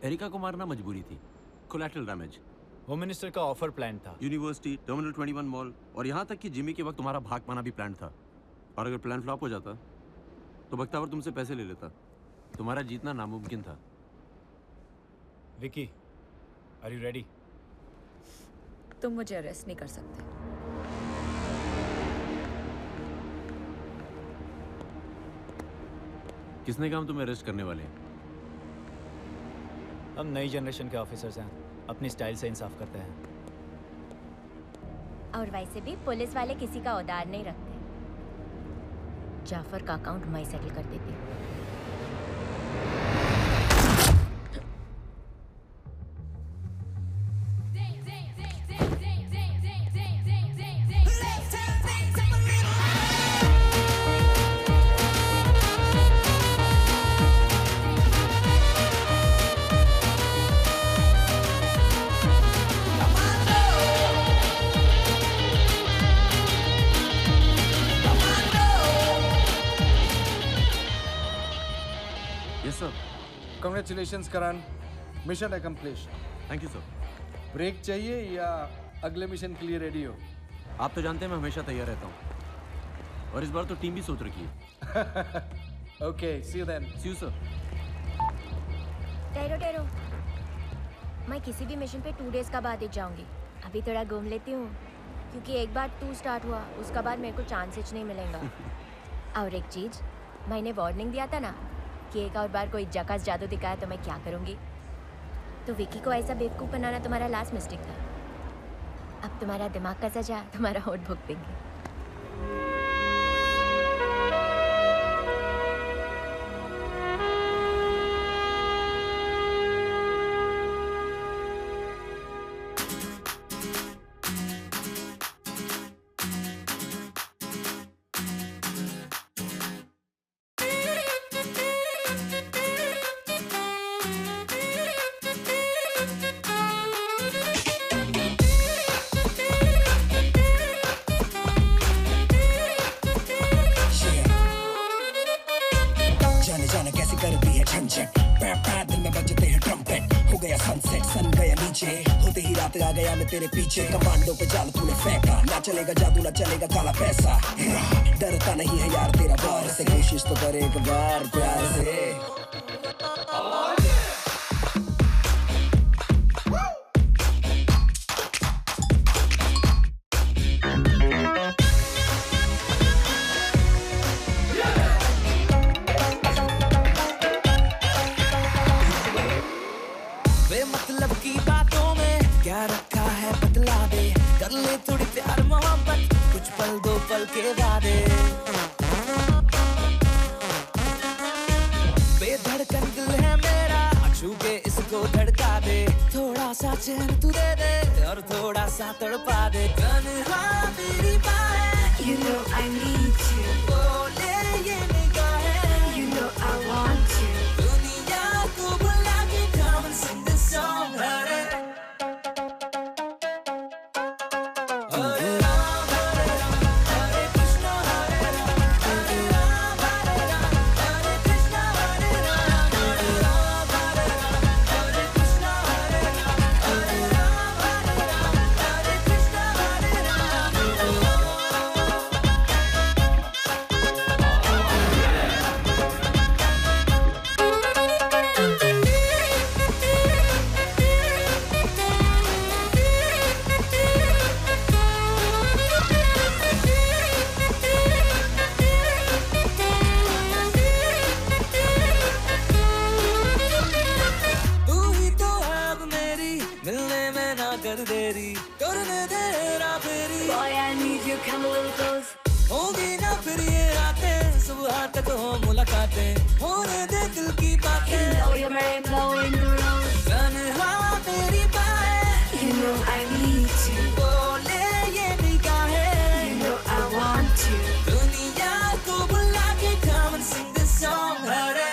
एरिका को मारना मजबूरी थी, कोलैटरल डैमेज। होम मिनिस्टर का ऑफर प्लान था। यूनिवर्सिटी, टर्मिनल 21 मॉल और यहाँ तक कि जिमी के वक्त तुम्हारा भाग पाना भी प्लान था। और अगर प्लान फ्लॉप हो जाता तो बख्तावर तुमसे पैसे ले लेता। तुम्हारा जीतना नामुमकिन था। Vicky, are you ready? तुम मुझे अरेस्ट नहीं कर सकते। किसने कहा हम तुम्हें अरेस्ट करने वाले हैं? हम नई जनरेशन के ऑफिसर्स हैं, अपनी स्टाइल से इंसाफ करते हैं। और वैसे भी पुलिस वाले किसी का उधार नहीं रखते। जाफर का अकाउंट मैं सेटल कर देती हूँ। Congratulations, Karan. Mission accomplished. Thank you, sir. Break चाहिए या अगले मिशन के लिए रेडी हो? आप तो जानते हैं मैं हमेशा तैयार रहता हूँ, और इस बार तो टीम भी सोच रखी है। Okay, see you then. See you, sir. ठहरो। मैं किसी भी मिशन पे 2 डेज का बाद ही जाऊंगी। अभी थोड़ा घूम लेती हूँ, क्योंकि एक बार 2 स्टार्ट हुआ, उसका बाद मेरे को चांसेस नहीं मिलेगा। और एक चीज, मैंने वार्निंग दिया था ना कि एक और बार कोई जकास जादू दिखाया तो मैं क्या करूँगी। तो विकी को ऐसा बेवकूफ़ बनाना तुम्हारा लास्ट मिस्टेक था। अब तुम्हारा दिमाग का सजा तुम्हारा होठ भुगतेंगे। तेरे पीछे कमांडो पे जाल तूने फेंका, ना चलेगा जादू ना चलेगा काला पैसा। डरता नहीं है यार तेरा बार से, कोशिश तो करे एक बार प्यार से। बेमतलब की बातों में क्या रखा है बतला दे, कर ले थोड़ी प्यार मोहब्बत, कुछ पल दो पल के वादे। बेधड़कन दिल है मेरा, छू के इसको धड़का दे, थोड़ा सा चैन तू दे दे और थोड़ा सा तड़पा दे। तन्हा मेरी बाहें, you know I need you, बोले ये निगाहें, you know I want you, दुनिया को बुला के come and sing this song, हरे होगी ना फिर ये रातें, सुबह तक हो मुलाकातें, होने दे दिल की बातें। तन्हा मेरी बाहें, you know I need you, बोले ये निगाहें, you know I want you, दुनिया को बुला के come and sing this song, Hare